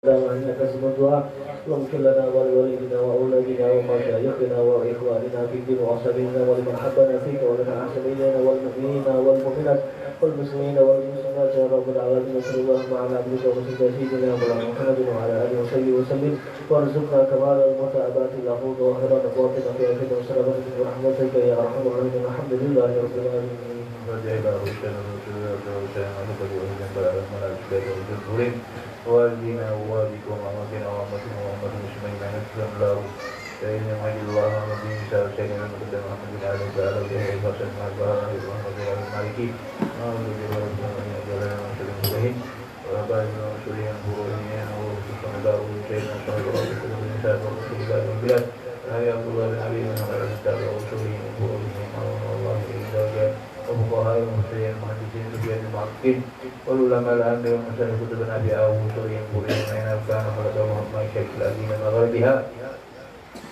إنك سمع الدعاء واغفر لنا ولوالدنا وأولادنا ومشايخنا وإخواننا في الدين وأصحابنا ولمن حبنا فيك ولمن أحسن إلينا والمؤمنين والمؤمنات والمسلمين والمسلمات يا رب العالمين. صلى الله على عبدك ورسولك سيدنا محمد وعلى آله وصحبه وسلم وارزقنا كمال المتابعة له ظاهرا وباطنا في آخرة وسلامة برحمتك يا أرحم الراحمين. الحمد لله رب العالمين. والدينا ووالدكم وأمتنا وأمتنا وأمة المسلمين نسلم له فإن مجد الله ومدين شاء شيء من مقدم محمد عليه تعالى به فرشد مع البهار محمد المالكي وأعوذ بالله من أجلنا وشر المسلمين وأبائنا وشرين بروهين وخصوصا داره سيدنا شهد الله كل من شاء ورسول الله والبلاد يا عبد الله بن علي بن عمر الكتاب وشرين بروهين والله إلا وفقهاء المسلمين المحدثين سفيان المعقين والعلماء العامة والمشايخ كتبنا بها وشرين بروهين أين كان خلقهم ما شيخ الأدين مغربها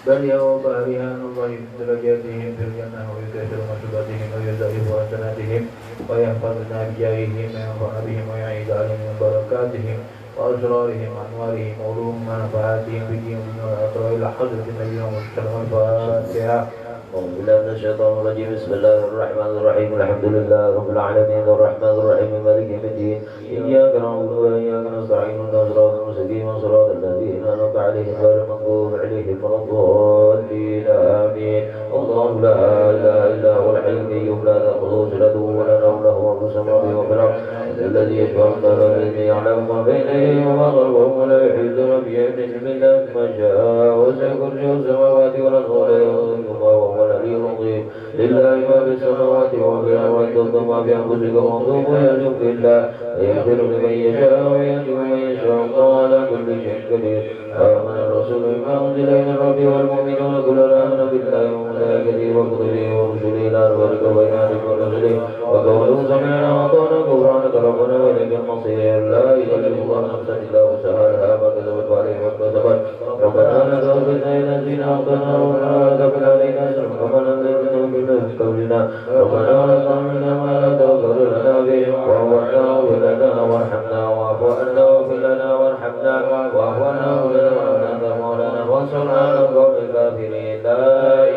بل وبارها نظر درجاتهم في الجنة ويكثر مسباتهم ويزعف حسناتهم ويحفظنا بجاههم وينفع بهم ويعيد عليهم من بركاتهم وأسرارهم وأنوارهم وعلوم منفعاتهم في الدين والآخرة إلى حضرة النبي محمد الفاتحة. أعوذ بالله من الشيطان الرجيم. بسم الله الرحمن الرحيم. الحمد لله رب العالمين الرحمن الرحيم مالك يوم الدين. إياك نعبد وإياك نستعين اهدنا الصراط المستقيم صراط الذين أنعمت عليهم غير المغضوب عليهم ولا الضالين آمين. الله لا إله إلا هو الحي القيوم لا تأخذه سنة ولا نوم له ما في السماوات وفي الأرض الذي يشفع عنده بإذنه يعلم ما بين أيديهم وما خلفهم ولا يحيطون بشيء من علمه إلا بما شاء وسع كرسيه السماوات والأرض ولا يؤوده وهو العلي العظيم. لله ما في السماوات وما في الأرض وتؤتوا ما في أنفسكم وتوبوا يرجو في الله ويغفر لمن يشاء ويهدي من يشاء والله على كل شيء قدير. آمن الرسول بما أنزل إلى ربه والمؤمنون كلنا آمن بالله وملائكته وكتبه ورسله لا نفرق بين أحد من رسله وقولوا سمعنا وأطعنا غفرانك ربنا وإليك المصير. لا يكلف الله نفسا إلا وسعها لها ما كسبت وعليها ما اكتسبت. ربنا لا تؤاخذنا إن نسينا أو أخطأنا ربنا ولا تحمل علينا إصرا كما حملته من قبلنا ربنا ولا تحملنا ما لا طاقة لنا به واعف عنا واغفر لنا وارحمنا واعف عنا واغفر لنا وارحمنا واعف عنا واغفر لنا وارحمنا أنت مولانا وانصرنا على القوم الكافرين. لا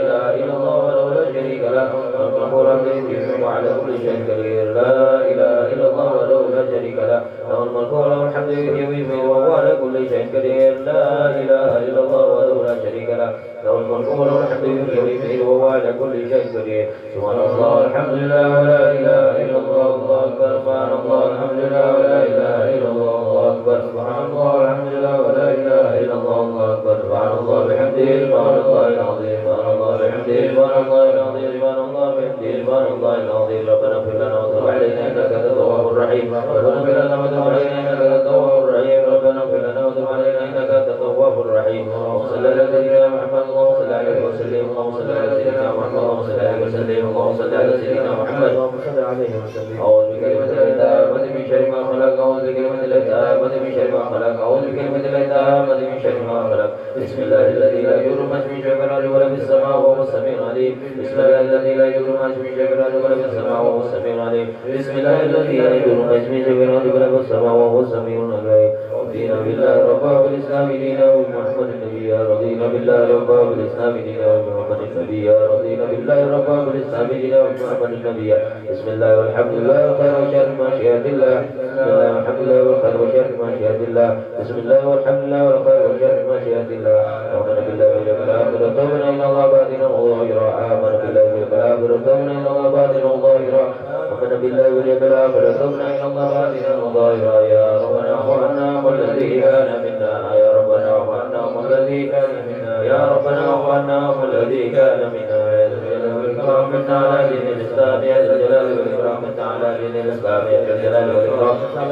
إله إلا الله وحده لا شريك له له الملك وعلى كل شيء قدير. لا إله إلا الله وحده لا شريك له له الملك وله الحمد يحيي وهو على كل شيء قدير. لا إله إلا الله وحده لا شريك له له الملك وله الحمد يحيي وهو على كل شيء قدير. سبحان الله الحمد لله ولا إله إلا الله الله أكبر. سبحان الله الحمد لله ولا إله إلا الله الله أكبر. سبحان الله الحمد لله ولا إله إلا الله الله أكبر. سبحان الله بحمده سبحان الله العظيم سبحان الله بحمده سبحان الله العظيم سبحان الله بحمده سبحان الله العظيم. ربنا اغفر لنا وتب علينا إنك أنت التواب الرحيم. ربنا اغفر لنا وتب علينا إنك أنت التواب الرحيم. ربنا اغفر لنا وتب علينا إنك أنت التواب الرحيم. اللهم صل على سيدنا محمد اللهم صل عليه وسلم اللهم صل على سيدنا محمد اللهم صل عليه وسلم اللهم صل على سيدنا محمد اللهم صل عليه وسلم. أعوذ بكلمة الله التامة من شر ما خلق أعوذ بكلمة الله التامة من شر ما خلق أعوذ بكلمة الله التامة من شر ما خلق. بسم الله الذي لا يضر ما اسمه شيء في الأرض ولا في السماء وهو السميع العليم. بسم الله الذي لا يضر ما اسمه شيء في الأرض ولا في السماء وهو السميع العليم. بسم الله الذي لا يضر ما اسمه شيء في الأرض ولا في السماء وهو السميع العليم. رضينا بالله ربا وبالإسلام دينا وبمحمد النبي. رضينا بالله ربا وبالإسلام دينا وبمحمد النبي. رضينا بالله ربا وبالإسلام دينا وبمحمد النبي. بسم الله والحمد لله والخير وشر ما شاء الله. بسم الله والحمد لله والخير وشر ما شاء الله. بسم الله والحمد لله والخير وشر ما شاء الله. آمن بالله واليوم الآخر وتوبنا إلى الله باطنا وظاهرا. آمن بالله واليوم الآخر وتوبنا إلى الله باطنا وظاهرا. آمن بالله واليوم الآخر وتوبنا إلى الله باطنا وظاهرا. يا ربنا اعف عنا والذي كان منا يا ربنا اعف عنا والذي كان منا يا ربنا اعف عنا والذي كان منا يا ذا الجلال والإكرام منا على دين الإسلام يا ذا الجلال والإكرام منا على دين الإسلام يا ذا الجلال والإكرام يا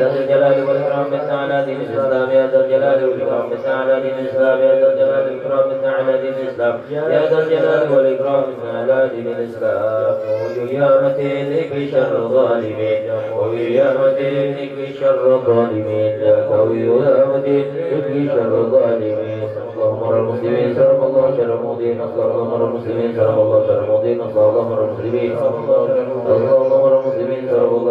ذا الجلال والإكرام منا على دين الإسلام يا ذا الجلال والإكرام منا على دين الإسلام يا ذا الجلال والإكرام منا على دين الإسلام يا ذا الجلال والإكرام منا على دين الإسلام. ويا متين في شر الظالمين ويا متين في شر الظالمين يا قوي يا متين في شر الظالمين. اللهم مر المسلمين سلام الله شر المؤذين اللهم مر المسلمين سلام الله شر المؤذين اللهم مر المسلمين اللهم مر المسلمين سلام الله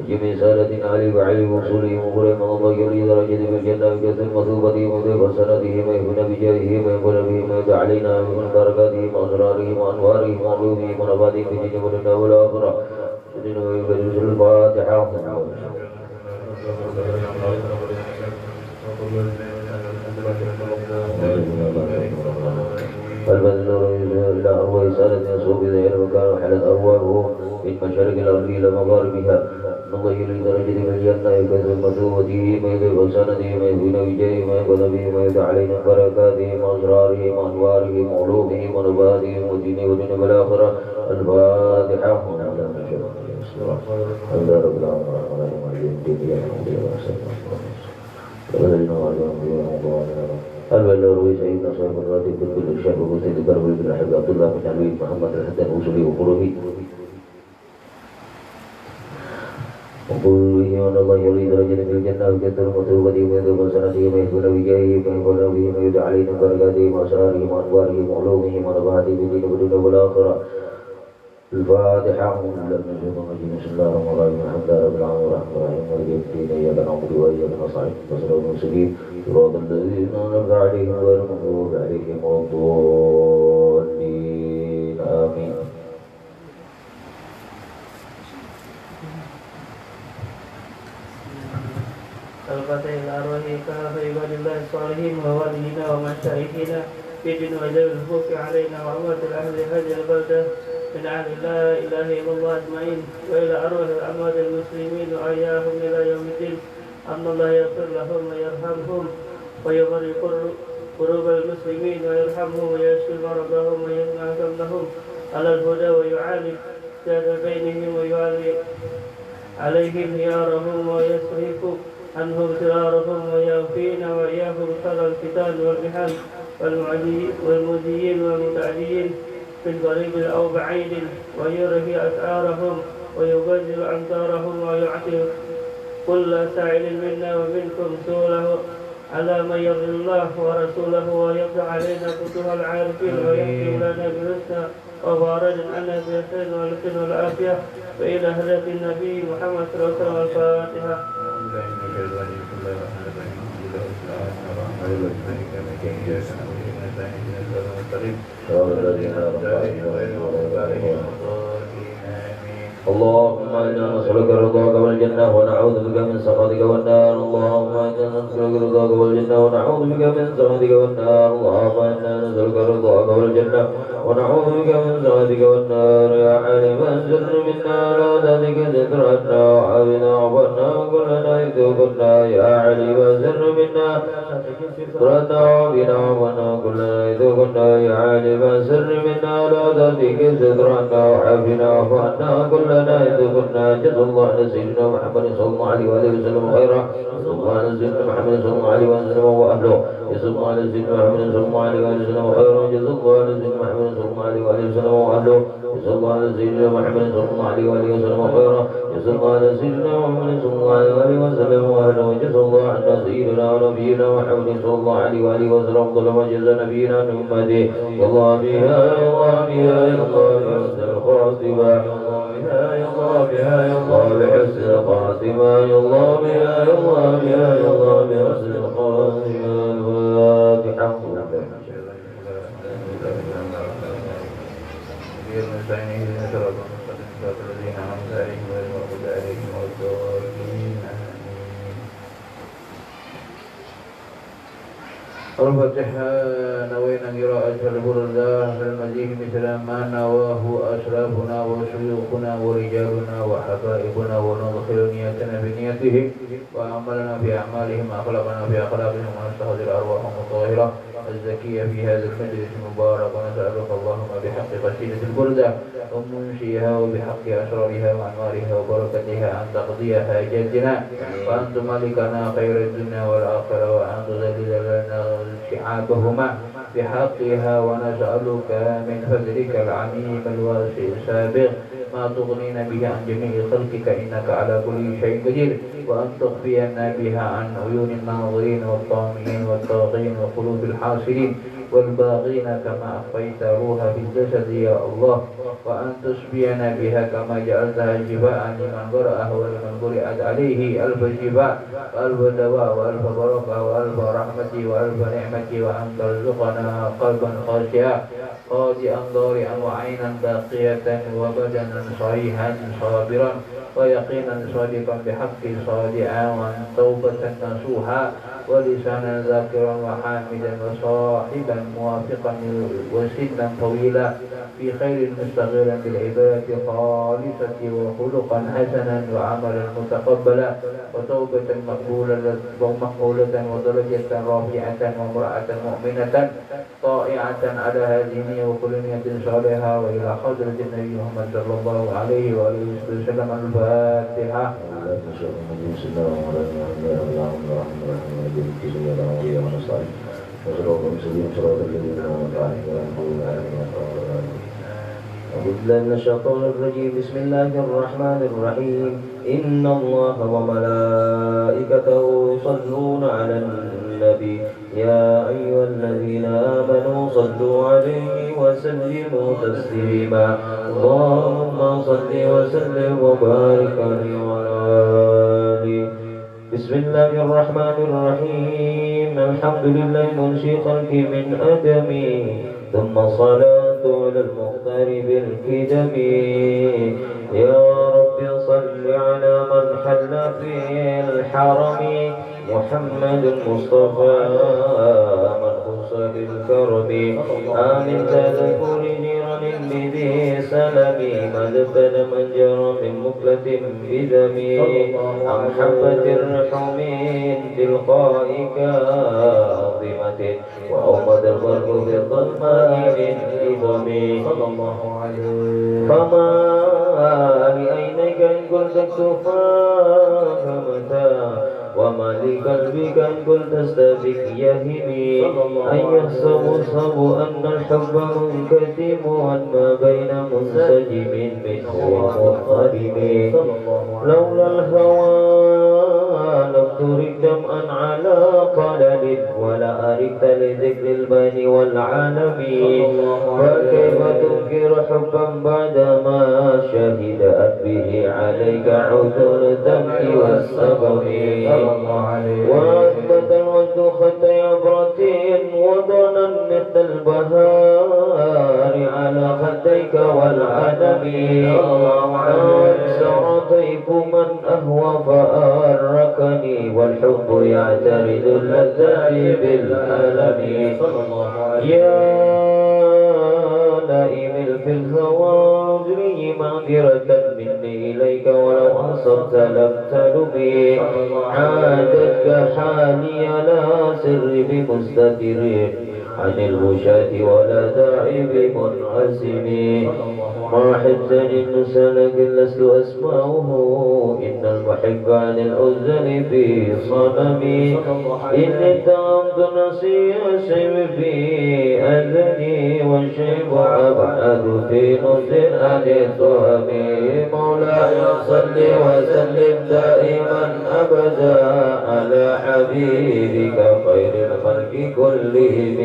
جميع سادتنا علي وعلي وصولهم وغرم الله يريد درجة بالجنة بكثر مثوبتهم وضيف سندهم ويكون بجاههم ويكون بهم ويدع علينا ويكون بركاتهم وأسرارهم وأنوارهم وعلومهم ونباتهم في الدنيا والدنيا والآخرة الفاتحة فالبذل إلى أرواح سادة يصوب إلى مكان وحلت أرواحهم من مشارق الأرض إلى مغاربها الله يريد درجة بالجنة يكثر مثوبتهم ويضيف سندهم ويكون بجاههم ويكون بهم ويدع علينا بركاتهم وأسرارهم وأنوارهم وعلومهم ونباتهم والدين والدنيا والآخرة الفاتحة الحمد لله رب العالمين البلوي سيدنا صاحب الراتب كل الشيخ وسيد كربلاء بن الحبيب عبد الله بن حبيب محمد الحسن وصلي وقروه وقوله أن الله يريد رجلا في الجنة وكثر مثوبته ويذوب سنته ويكون بجاهه ويكون بهم ويدع عليهم بركاتهم وأسرارهم وأنوارهم وعلومهم ونباتهم في الدين والدنيا والآخرة الفاتحة بسم الله الرحمن الرحيم الحمد لله رب العالمين الرحمن الرحيم مالك يوم الدين إياك نعبد وإياك نستعين اهدنا المستقيم صراط الذين أنعمت عليهم غير المغضوب عليهم ولا الضالين آمين الفتح الأرواح كافة عباد الله الصالحين ووالدينا ومشايخنا في دين وجل الخوف علينا وعمة الأهل هذه البلدة من أهل لا إله إلا الله أجمعين وإلى أرواح الأموات المسلمين وأحياهم إلى يوم الدين أن الله يغفر لهم ويرحمهم ويفرق قلوب المسلمين ويرحمهم ويشفي مرضاهم ويمنع لهم على الهدى ويعالج ذات بينهم ويعالي عليهم خيارهم ويصرف عنهم شرارهم ويغفينا وإياهم شر الفتن والمحن والمؤذيين والمتعدين من قريب أو بعيد ويرهي أسعارهم ويبذل أمثارهم ويعطي كل سائل منا ومنكم سؤله على من يرضي الله ورسوله ويفتح علينا فتوح العارفين ويحكم لنا بالحسنى وفارج عنا بالخير واليقين والعافية وإلى هداية النبي محمد صلى الله عليه وسلم الفاتحة. اللهم إنا نسألك رضاك والجنة ونعوذ بك من سخطك والنار اللهم إنا نسألك رضاك والجنة ونعوذ بك من سخطك والنار اللهم إنا نسألك رضاك والجنة ونعوذ بك من سخطك والنار يا عالم أنزل منا لا ذلك ذكرنا وعافنا وعفنا وكلنا إذ كنا يا عليم أنزل منا ذكرنا وعافنا وعفنا وكلنا إذ كنا يا عليم أنزل منا لا ذلك ذكرنا وعافنا وعفنا كلنا إذ كنا جزا الله على سيدنا محمد صلى الله عليه وآله وسلم خيرا جزا الله على سيدنا محمد صلى الله عليه وسلم وأهله جزا الله على سيدنا محمد صلى الله عليه وآله وسلم خيرا جزا الله على سيدنا محمد صلى الله عليه وآله وسلم وأهله جزا الله على سيدنا محمد صلى الله عليه وآله وسلم خيرا جزا الله على سيدنا محمد صلى الله عليه وآله وسلم وأهله جزا الله عنا سيدنا ونبينا محمد صلى الله عليه وآله وسلم أفضل ما جزا نبينا محمد يا الله بها يا الله بها يا الله بحسن الخاتمة يا الله بها يا الله بحسن الخاتمة يا الله بها يا الله بها يا الله بحسن الخاتمة الفاتحة الفاتحة نوينا قراءة البردة في المزيد مثل ما نواه أسلافنا وشيوخنا ورجالنا وحبائبنا وندخل نيتنا بنيتهم وأعمالنا بأعمالهم وأخلاقنا بأخلاقهم ونستحضر أرواحهم الطاهرة الزكية في هذا المجلس المبارك ونسألك اللهم بحق قصيدة البردة ومنشئها وبحق أسرارها وأنوارها وبركتها أن تقضي حاجاتنا وأن تملكنا خير الدنيا والآخرة وأن تذلل لنا شعابهما بحقها ونسألك من فضلك العميم الواسع السابق ما تغنينا به عن جميع خلقك إنك على كل شيء قدير وأن تخفينا بها عن عيون الناظرين والطامعين والطاغين وقلوب الحاسدين والباغين كما أخفيت روحها في الجسد يا الله وأن تشفينا بها كما جعلتها شفاء لمن قرأه ولمن قرئت عليه ألف شفاء وألف دواء وألف بركة وألف رحمة وألف نعمة وأن ترزقنا قلبا خاشعا خاشعا ضارعا وعينا باقية وبدنا صحيحا صابرا ويقينا صادقا بحق صادعا وتوبة نصوحا ولسانا ذاكرا وحامدا وصاحبا موافقا وسنا طويلا في خير مستغلا بالعبادة خالصة وخلقا حسنا وعملا متقبلا وتوبة مقبولة ودرجة رافعة وامرأة مؤمنة طائعة على هذه وكل نية صالحة وإلى حضرة النبي محمد صلى الله عليه وآله وسلم الفاتحة. أعوذ بالله من الشيطان الرجيم. بسم الله الرحمن الرحيم. إن الله وملائكته يصلون على النبي يا أيها الذين آمنوا صلوا عليه وسلموا تسليما. اللهم صل وسلم وبارك عليه وعلى آله. بسم الله الرحمن الرحيم. الحمد لله منشئ خلقي من أدمي ثم الصلاة على المختار بالكدم. يا رب صل على من حل في الحرم محمد المصطفى من خص بالكرم. آمن تذكر جيران بذي سلم مدفن من جرى من مكلة بدم عن حبة الرحم تلقاء كاظمة وأومد البرق بالظلماء من إثم. فما لعينيك إن قلت اكتفاك متى وما لقلبك إن قلت استبك يهمي. أن يحسب الصب أن الحب منكتم وما بين منسجم منه ومضطرب. لولا الهوى لم ترك دمعا على قلل ولا أركت لذكر البين والعالم. فكيف تنكر حبا بعدما شهدت به عليك عذر الدمع والسبب. وأثبت الوجد خط عبرة وضنا مثل البهار على خديك والعلم. أكثر طيف من أهوى فأركني والحب يعترض اللذات بالألم. يا نائم في الزواجري معذرة مني إليك ولو أنصرت لم تلبي. عادتك حالي لا سر بمستتر عن الوشاة ولا داعي بمنعزم. ما حبتني من سلك لست أسمعه إن المحب عن الأذن في صنمي. إن اتهمت نسي الشيب في أذني والشيب أبعد في نزل عن التهم. مولاي صل وسلم دائما أبدا على حبيبك خير الخلق كلهم.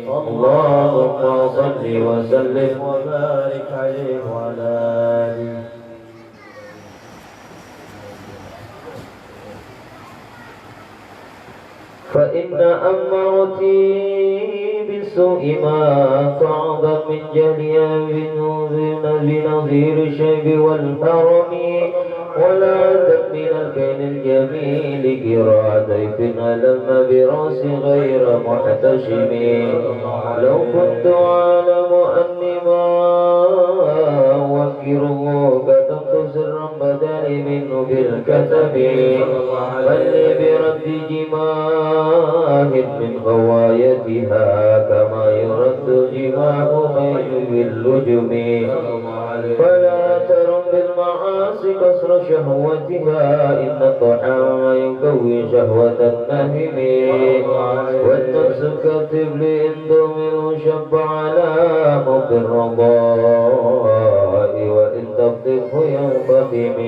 اللهم صل وسلم وبارك عليه وعلى آله. فإن أمرتي بالسوء ما تعظم من جليا بنظير الشيب والهرم. ولا من الكين الجميل كرا ضيف ألم براس غير محتشم. لو كنت أعلم أني ما أوكره كتبت سرا بدل منه بالكتب. بل برد جماه من غوايتها كما يرد جماه غير باللجم. فلا ترم بالمعاصي كسر شهوتها إن الطعام يقوي شهوة النهم. والنفس كالطفل إن ضمن شب على موت الرضاء وإن تخطفه ينفتم.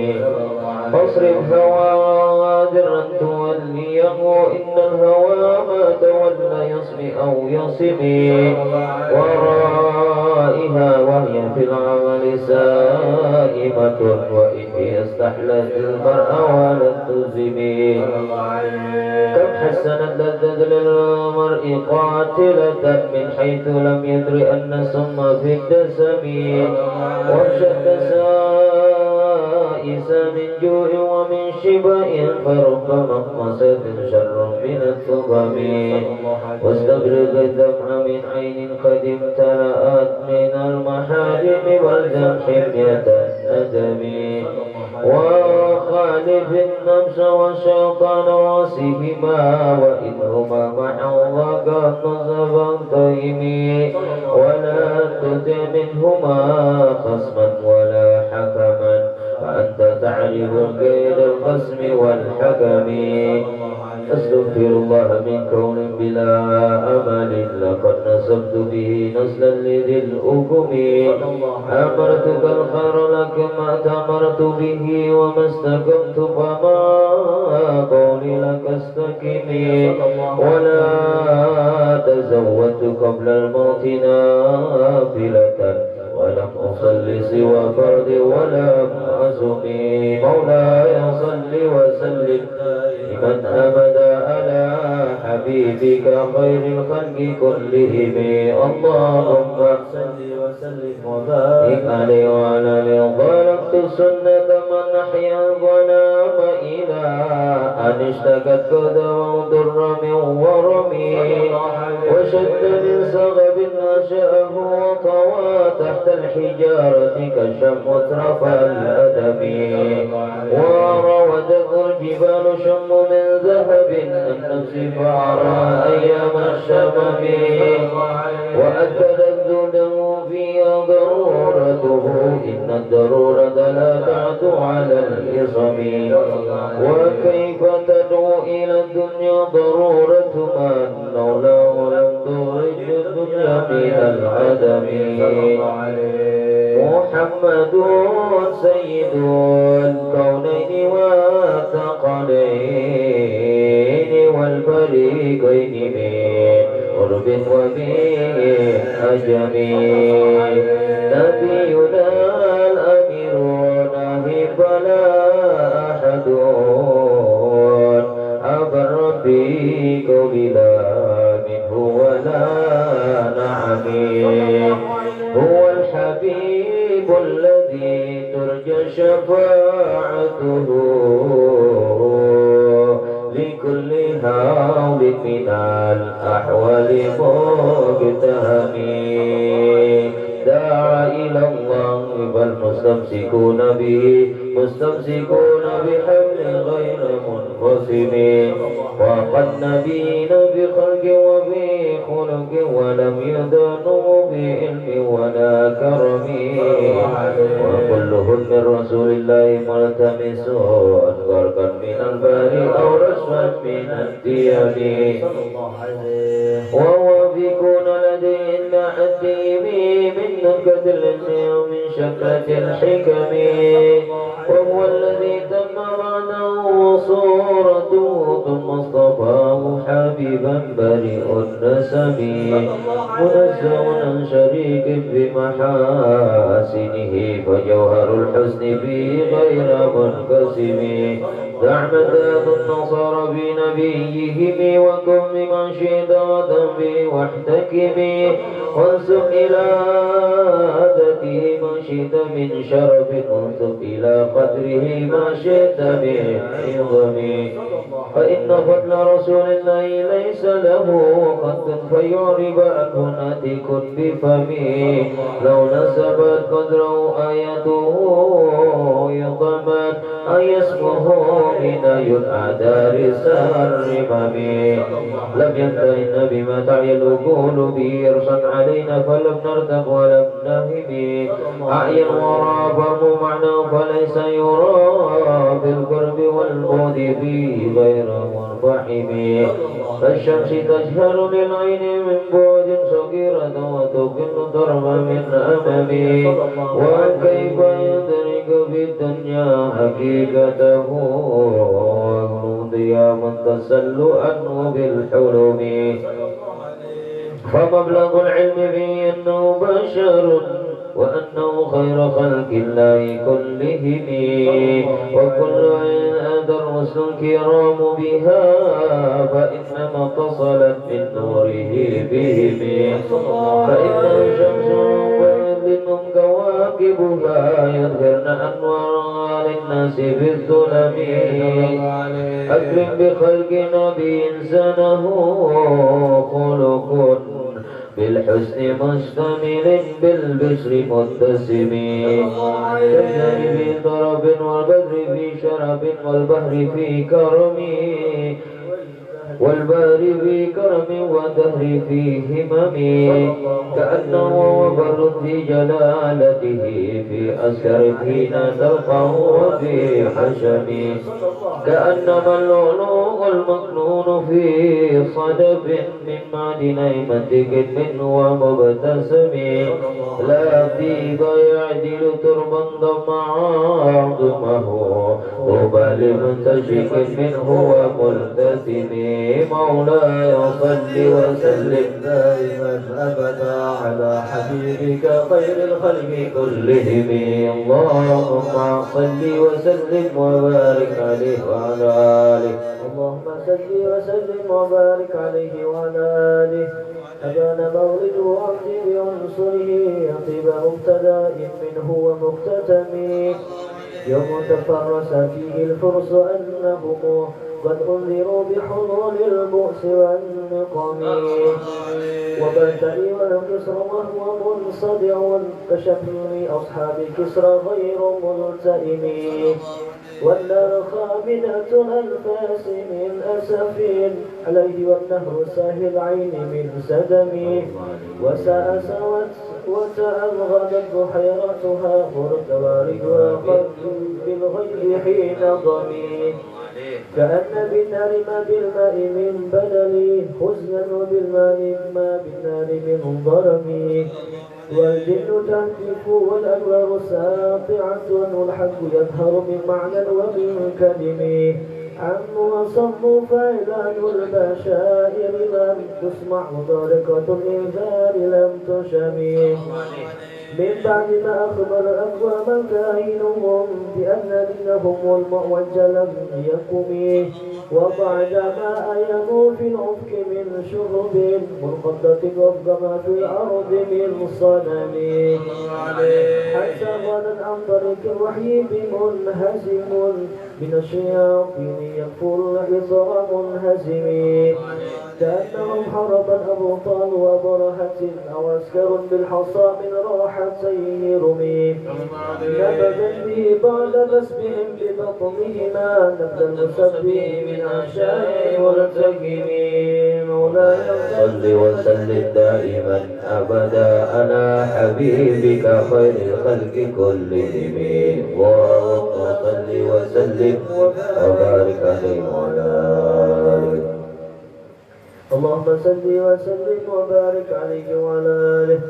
فاصرف هوادرا توليه إن الهوى ما تولى يصم أو يصم. ورائها وهي في العمل سائمة وإن استحلت المرء ولم تزمي كم حسنت لذة للمرء قاتلة من حيث لم يدر أن السم في الدسم وانشد سائس من جوع ومن شبع فرب مقمصة شر من الثقم واستبرق الدمع من عين قد امتلأت من المحارم والجرح حمية الندم وخالف النفس والشيطان واسهما وإنهما معا وقد نصبتهم ولا تطع منهما خصما ولا حكما فأنت تعرف كيد الخصم والحكم أستغفر الله من كون بلا أمل لقد نسبت به نسلا لذي الأكم أمرتك الخير لك ما تأمرت به وما استقمت فما قولي لك استقمي ولا تزودت قبل الموت نافلة ولم أصل سوى فرد ولم أزمي مولاي صل وسلم لمن أبدا على حبيبك خير الخلق كلهم اللهم صل وسلم وبارك عليه وعلى آله ظلمت سنة من أحيا الظلام إلى أن اشتكت كدى وضر من ورمي وشد من صغب نشأه وطوى تحت الحجارة كشم مترف الأدب وراودته الجبال شم من ذهب النفس فعرى أيام الشمم وأكدت ذنه فيها ضرورته إن الضرورة لا تعد على الإصم وكيف تدعو إلى الدنيا ضرورة من لولاه لم تخرج الدنيا من العدم محمد سيد الكونين والثقلين والفريقين من قرب ومن أجم نبينا الأمير ناهي فلا أحد أبر ربي قبلا منه ولا نعمي هو الحبيب الذي ترجى شفاعته لكل هول من الأحوال مبتهم دعا إلى الله فالمستمسكون به مستمسكون بحبل غير منقسم وقد نبينا بخلق وبخلق ولم يدانوا بعلم ولا كرم وكلهم من رسول الله ملتمسون غرقا من البار أو رشفا من الديم ووافقون لديه التعديم من نكت العلم ومن شكلة الحكم وهو الذي تم معناه وصورته ثم اصطفاه حبيبا بريء النسب منزه عن شريك بمحاسنه فجوهر الحسن فيه غير منقسم دعمة النصارى بنبيهم وكن من شئت وتنبي واحتكمي وانسب إلى عادته ما شئت من شرف وانسب إلى قدره ما شئت من عظم فإن فضل رسول الله ليس له قد فيعرب عنه ناتك بفمه لو نسبت قدره آيته يضمن أن يسمه من يدعى دارس الرمم لم ينتهن بما تعي الوقول به إرسا علينا فلم نرتب ولم نهم أعين ورا فهم معناه فليس يرى بالقرب والبعد فيه غير منفحم فالشمس تجهر للعين من بعد صغيرة وتكن ضرب من أمامي وكيف يدرك في الدنيا حقيقته ونودي من تسل عنه بالحلم فمبلغ العلم فيه أنه بشر وأنه خير خلق الله كلهم وكل أدى الرسل الكرام بها فإنما اتصلت من نوره بهم فإن الشمس وإذن كواكبها يظهرن أنوارها للناس بالظلم أكرم بخلق نبي إنسانه خلق بالحسن مشتمل بالبشر متسم كالجانب في طرب والبدر في شرب والبحر في كرم والبار في كرم والدهر في همم كأنه وبر في جلالته في أسكر حين تلقاه وفي حشم كأنما اللؤلؤ المكنون في صدف من معدن منتج منه ومبتسم لا طيب يعدل تربا ضمع عظمه طوبى لمنتشك منه وملتزم مولاي صل وسلم دائما أبدا على حبيبك خير الخلق كلهم. اللهم صل وسلم وبارك عليه وعلى آله. اللهم صل وسلم وبارك عليه وعلى آله. أبان مولده عبد بعنصره طيب مبتدأ منه ومختتم يوم تفرس فيه الفرس أنهم قد أنذروا بحضور البؤس والنقم وبات إيوان كسرى وهو منصدع كشفيع أصحاب كسرى غير ملتئم والنار خامدة أنفاس من أسف عليه والنهر ساهل عين من سدم وساء سوت وتأغضت بحيرتها مرتواردها قد بالغيب حين ضمي كأن بالنار ما بالماء من بدل حزنا وبالماء ما بالنار من ضرم والجن تهتف والأنوار ساطعة والحق يظهر من معنى ومن كلم عم وصم فإعلان البشائر لم تسمع وطارقة الإنذار لم تشم من بعد ما أخبر أقوام كاهنهم بأن دينهم المعوج لم يقم وبعد ما أينوا في الأفق من شرب منقضة وفق ما في الأرض من صنم حتى غدا عن طريق الوحي بمنهزم من الشياطين يكفر العذر منهزم كأنهم حربا أبطال وبرهة أو عسكر بالحصى من راحتيه رمي نبذت به بعد بسبهم ببطنهما نبذ المسبه من أعشاء والتقم مولاي صل وسلم دائما أبدا على حبيبك خير الخلق كلهم اللهم صل وسلم وبارك عليه وعلى آله. اللهم صل وسلم وبارك عليه وعلى آله.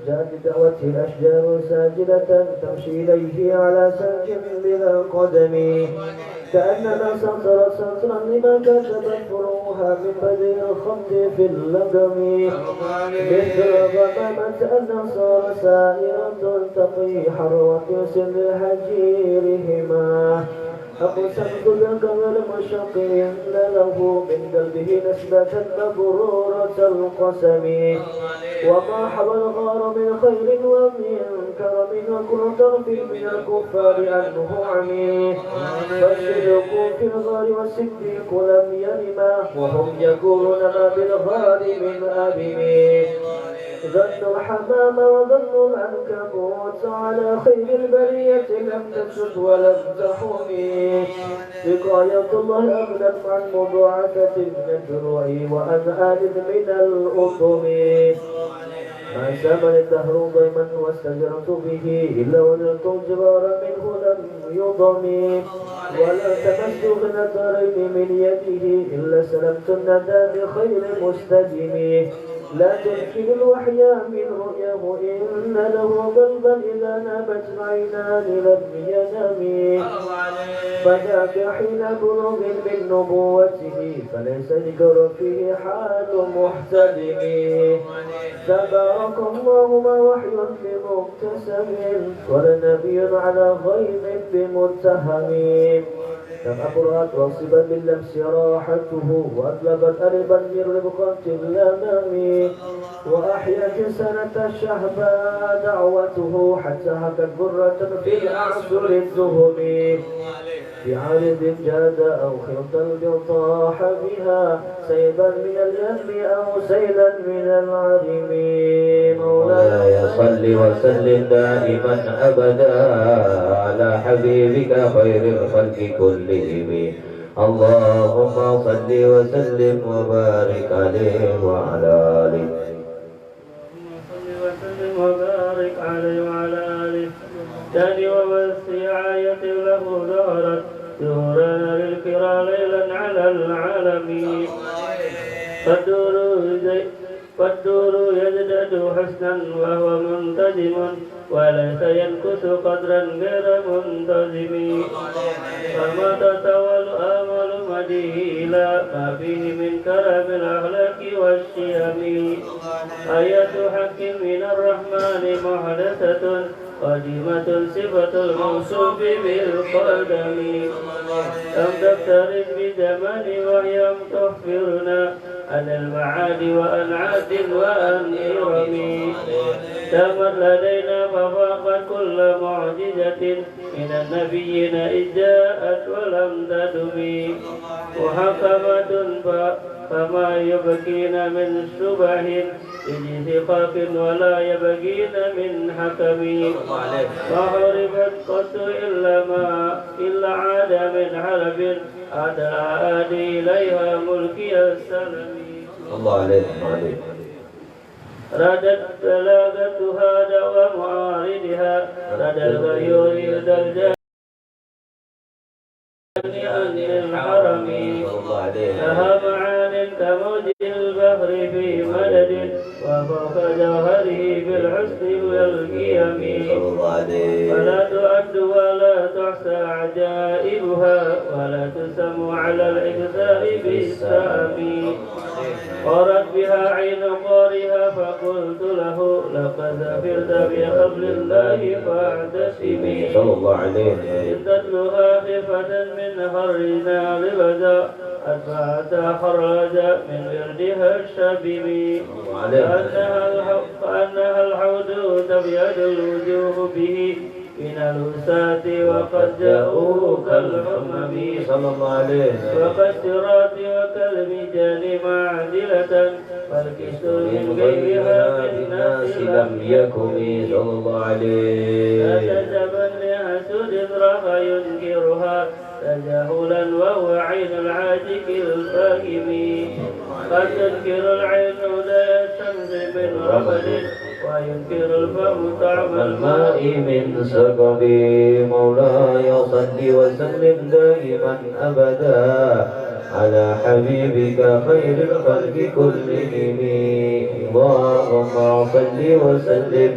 جاءت بدعوته الأشجار ساجدة تمشي إليه على ساج بلا قدم كأنما سطرت سطرا لما كتبت فروها من بدء الخط في اللقم مثل غمامة النصارى سائرة تقي حروة سن هجيرهما أقسمت بالقمر مشقي إن له من قلبه نسبة مبرورة القسم وما حوى الغار من خير ومن كرم وكل طرف من الكفار أنه عمي فالصدق في الغار والصديق لم يرما وهم يقولون ما بالغار من أبي ظن الحمام وظن العنكبوت على خير البرية لم تسد ولم تحمي وقاية الله أغنت عن مضاعفة من الدروع وأن آلد من الأطم ما سمن الدهر ضيما واستجرت به إلا وجدت الجبار منه لم يضم ولا تمست غنى الدارين من يده إلا سلمت الندى بخير مستدم لا تنكر الوحي من رؤياه إن له قلبا إذا نامت العينان لم ينم فذاك حين بلوغ من نبوته فليس ذكر فيه حال محتدم تبارك الله ما وحي في مبتسم ولا نبي على غيظ بمتهم كم أبرأت واصبا باللمس راحته وأطلبت أربا من ربقة اللمم وأحيت سنة الشهباء دعوته حتى هكت برة في الأعصر الزهم في عارض جاد أو خلطا طاح بها سيبا من اليم أو سيلا من العرم مولاي صل وسلم دائما أبدا على حبيبك خير الخلق كلهم اللهم صل وسلم وبارك عليه وعلى آله وبارك عليه وعلى آله تاني وبالسعاية له ظهرت ظهورا للكرى ليلا على العالمين فالدور يزداد حسنا وهو منتظم وليس ينقص قدرا غير منتظم فما تطوى الآمل مديه إلى ما فيه من كرم الأخلاق والشيم آية حق من الرحمن محدثة قديمة صفة الموصوف بالقدم لم تقترب بزمان وهي تخبرنا عن المعاد وعن عاد وعن إرم تمت لدينا ففاقت كل معجزة من النبيين إذ جاءت ولم تدم محكمة فما يبكين من شبه لجثقاق ولا يبكين من حكم ما حربت قط إلا عاد من حرب عاد إليها ملكي السلم الله عليه ردت بلاغتها دوام معارضها ردى الغيور ذا الجاني عن الحرم لها معان كموج البحر في مدد وفوق جوهره بالحسن والقيم ولا تؤد ولا تحصى عجائبها ولا تسم على الإكثار بالسام قرت بها عين قارها فقلت له لقد ظفرت بحبل الله فاعتصمي صلى الله عليه إن تتلها خفة من حرنا لبدا أتبعت خرجا من وردها الشبيب كأنها الحوض تبيض الوجوه به من الوساة وقد جاءوه كالحمم صلى الله عليه وكالصراط وكالميزان معدلة والكسر من غيرها من الناس لم يكن صلى الله عليه فتجبا لحسود راح ينكرها تجاهلا وهو عين العاتق الفاهم قد تنكر العين لا الشمس من رمد وينكر الفم طعم الماء من سقم مولاي صل وسلم دائما أبدا على حبيبك خير الخلق كلهم اللهم صل وسلم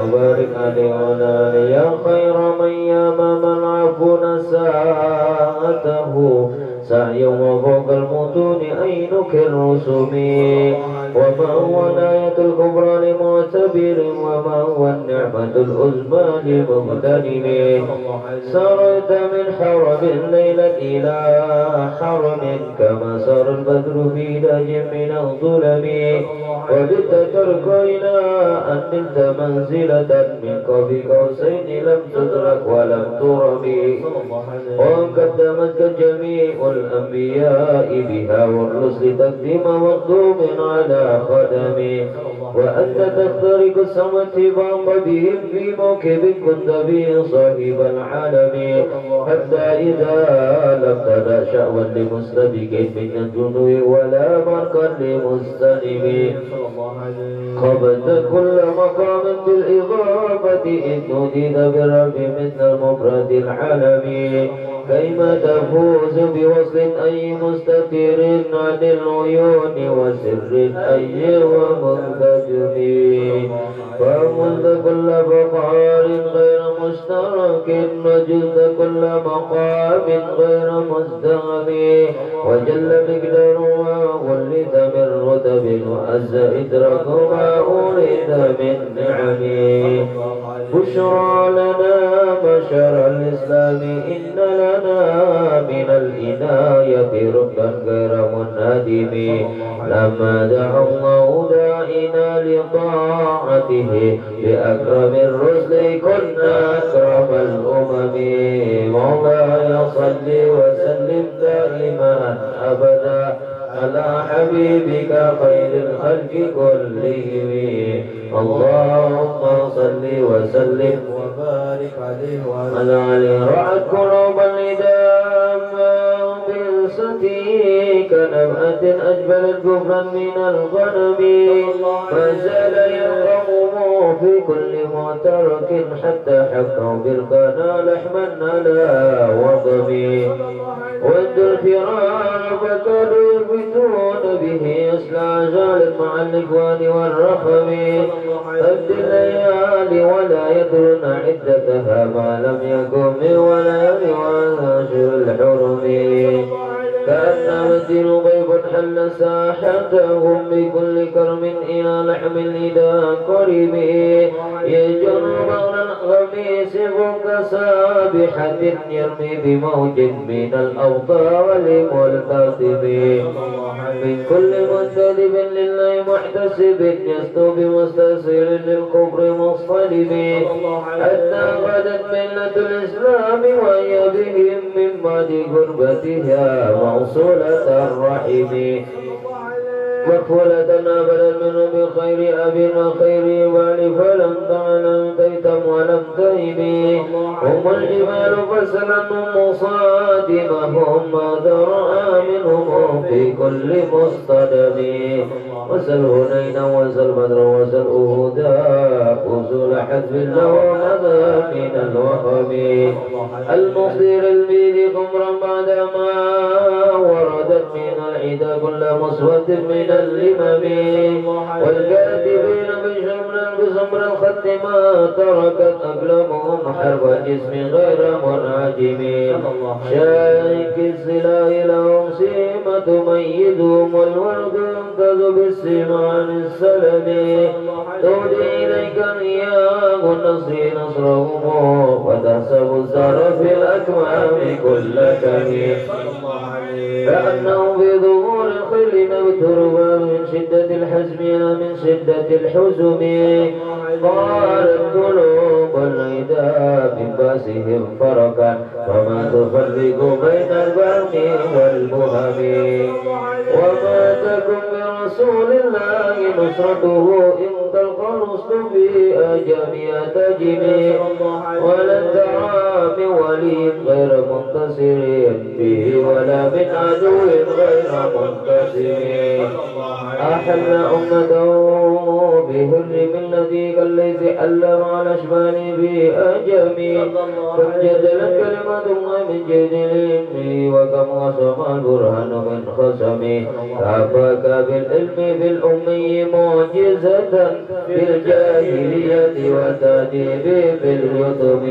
وبارك عليه وعلى آله يا خير من يمام العفو نساءته سعي وفوق المتون أينك الرسم وما هو الآية الكبرى لمعتبر وما هو النعمة العظمى لمغتنم سرت من حرم الليلة إلى حرم كما سار البدر في داج من الظلم وبت ترك إلى أن نلت منزلة من قاب قوسين لم تدرك ولم ترم وقدمتك جميع الأنبياء بها والرسل تقديم مخدوم على قدمي وأنت تخترق السماء فوق بهم في موكب كنت به صاحب العالم حتى إذا لم تدع شأوا لمستبق من الجنوب ولا مركا لمستلم قبلت كل مقام بالإضافة إن نودد بالرب مثل المفرد العالمي كيما تفوز بوصل أي مستتر عن العيون وسر أي ومنتجم فملت كل بقار غير مشترك نجلت كل مقام غير مزدهم وجل مقدارها ولد من رتب وأز إدراك ما أريد من نعم بشرى لنا بشر الإسلام إن لنا من الإناية ركنا غير منهدم لما دعا الله داعنا لطاعته بأكرم الرسل كنا أكرم الأمم مولاي صل وسلم دائما أبدا على حبيبك خير الخلق كلهم اللهم صل وسلم وبارك عليه وعلى آله رعت قلوب الندام بلستي كنبأة أجبلت كفرا من الغنم ما زال يقوم في كل معترك حتى حكوا بالقنا لحما على وضمي ود الفرار فكانوا يلفتون به أسلع جال مع الإخوان والرحم قد الليالي ولا يدرون عدتها ما لم يكن ولا يواشر الحرم كأن مدين ضيف حل ساحتهم بكل كرم إلى لحم الإله قريب يجر بغل الغميس فوق سابحة يرمي بموج من الأوطار لملتقب من كل منتدب لله محتسب يسلو بمستسير للكفر مصطلب حتى غدت ملة الإسلام وهي بهم من بعد غربتها موصولة الرحم مكفولة أبدا منه بخير أب وخير بال فلم تعلم تيتم ولم تهب هم الجبال فسلم مصادمهم ماذا رأى منهم في كل مصطدم وسل هنينا وسل بدر وسل أهدا أصول حزب الله وماذا من الوهب المصير البيد قمرا بعدما وردت من العدا كل مسود من اللمم والكاتبين بزمر الخط ما تركت أقلامهم حرب جسم غير منعجم شائك السلاح لهم سيمة تميزهم والورد ينقذ بالسمان السلم تودي إليك إياه النصر نصرهم وتحسب الزهر في الأكمام كل كمين كأنه في ظهور الخيل مبتربا من شدة الحزم من شدة الحزم قالت قلوب العدا من باسهم فرقا وما تفرق بين البرم والبهم وما تكن برسول الله نصرته إن تلقى الرسل في أجمع تجمي ولن ترى من ولي غير منتصر به ولا من عدو غير منتصر أحل أمته بهر من الذي كالذي حل مع الأشبال في أجمي كم جدلت كلمة من جدل وكم وصم البرهان من خصم كافاك بالعلم في الأمي معجزة بالجاهلية وتأديب باليتم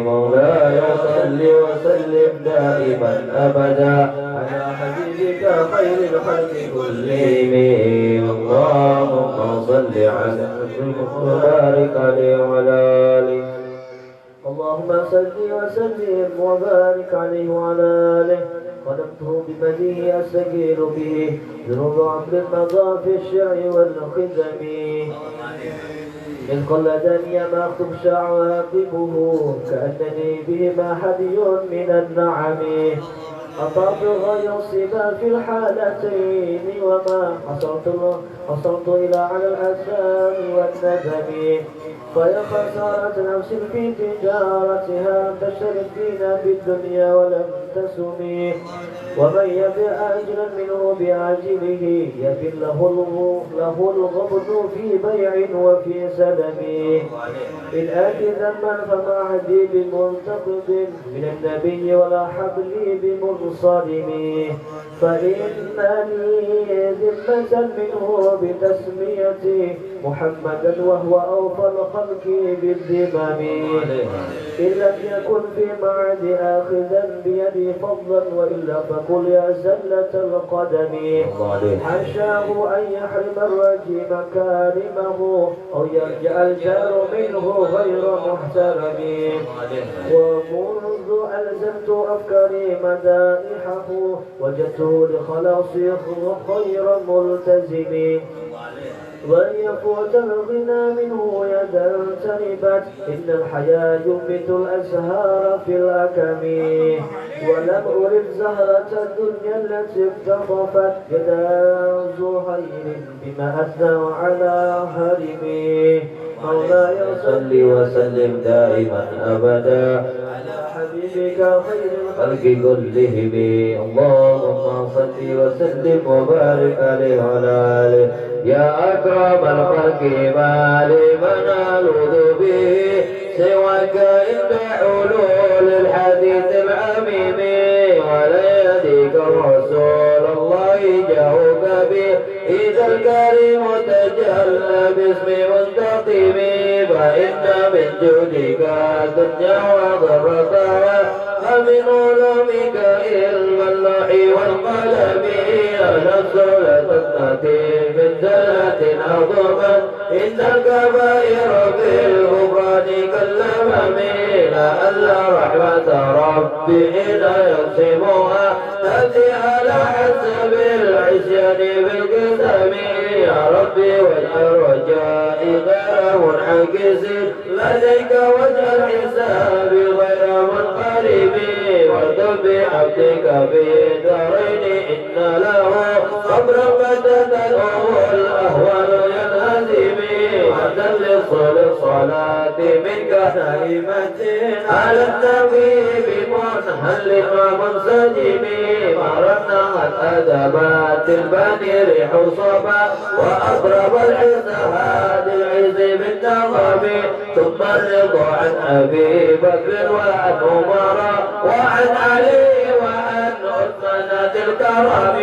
مولاي صل وسلم دائما أبدا على حبيبك خير الخلق كلهم اللهم صل على وبارك عليه وعلى آله اللهم صل وسلم وبارك عليه وعلى آله خلقته بمديه أستجير به ذنوب عبد مضى في الشرع والخزم إذ قلدني ما أخطب شاع وأقبه كأنني بهما حدي من النعم أطاف غير الصبا في الحالتين وما حصرت حصلت إلى على الأسام والندم فيا خسارة نفس في تجارتها تشتري الدين بالدنيا ولم تسمي ومن يبع أجلا منه بعاجله يبن له الغبن في بيع وفي سلم إن آتي ذنبا فما عهدي بمنتقد من النبي ولا حبلي بمنصرم فإنني ذمة منه بتسميتي محمدا وهو أوفى الخلق بالذمم إن لم يكن في معد آخذا بيدي فضلا وإلا فقل يا زلة القدم حاشاه أن يحرم الرجي مكارمه أو يرجع الجار منه غير محترم ومنذ ألزمت أفكاري مدائحه وجدته لخلاصي خير ملتزم ولن يفوت الغنى منه يدا تربت إن الحياة ينبت الأزهار في الأكم ولم أرد زهرة الدنيا التي اقتطفت يدا زهير بما أثنى على هرمي مولاي صل وسلم دائما أبدا على حبيبك خير الخلق كلهم اللهم صل وسلم وبارك عليه وعلى آله يا أكرم الخلق ما لمن ألوذ به سواك عند حلول الحديث العميم ولا يديك رسول الله جاءوك به إذا الكريم تجلى باسم منتقم فإن من جودك الدنيا وضرتها ومن علومك علم اللوح والقلم نفس لتستطيع من زلة عظمت إن الكبائر في الغفران كالأمم لأن رحمة ربي حين يقسمها تأتي على حسب العصيان بالقسم يا ربي واجعل رجائي غير منعكس لديك واجعل حسابي غير منقلب وارض بعبدك في دارين إن له صبرا فتدعوه الأهوال ينهزم وأذن للصلاة منك نائمة على النبي بمنهل ومنسجم مرنا الأدبات البني ريح صبا وأضرب الحسهاد العز بالنظم ثم الرضا عن أبي بكر وعن عمر وعن علي وعن عثمان الكرم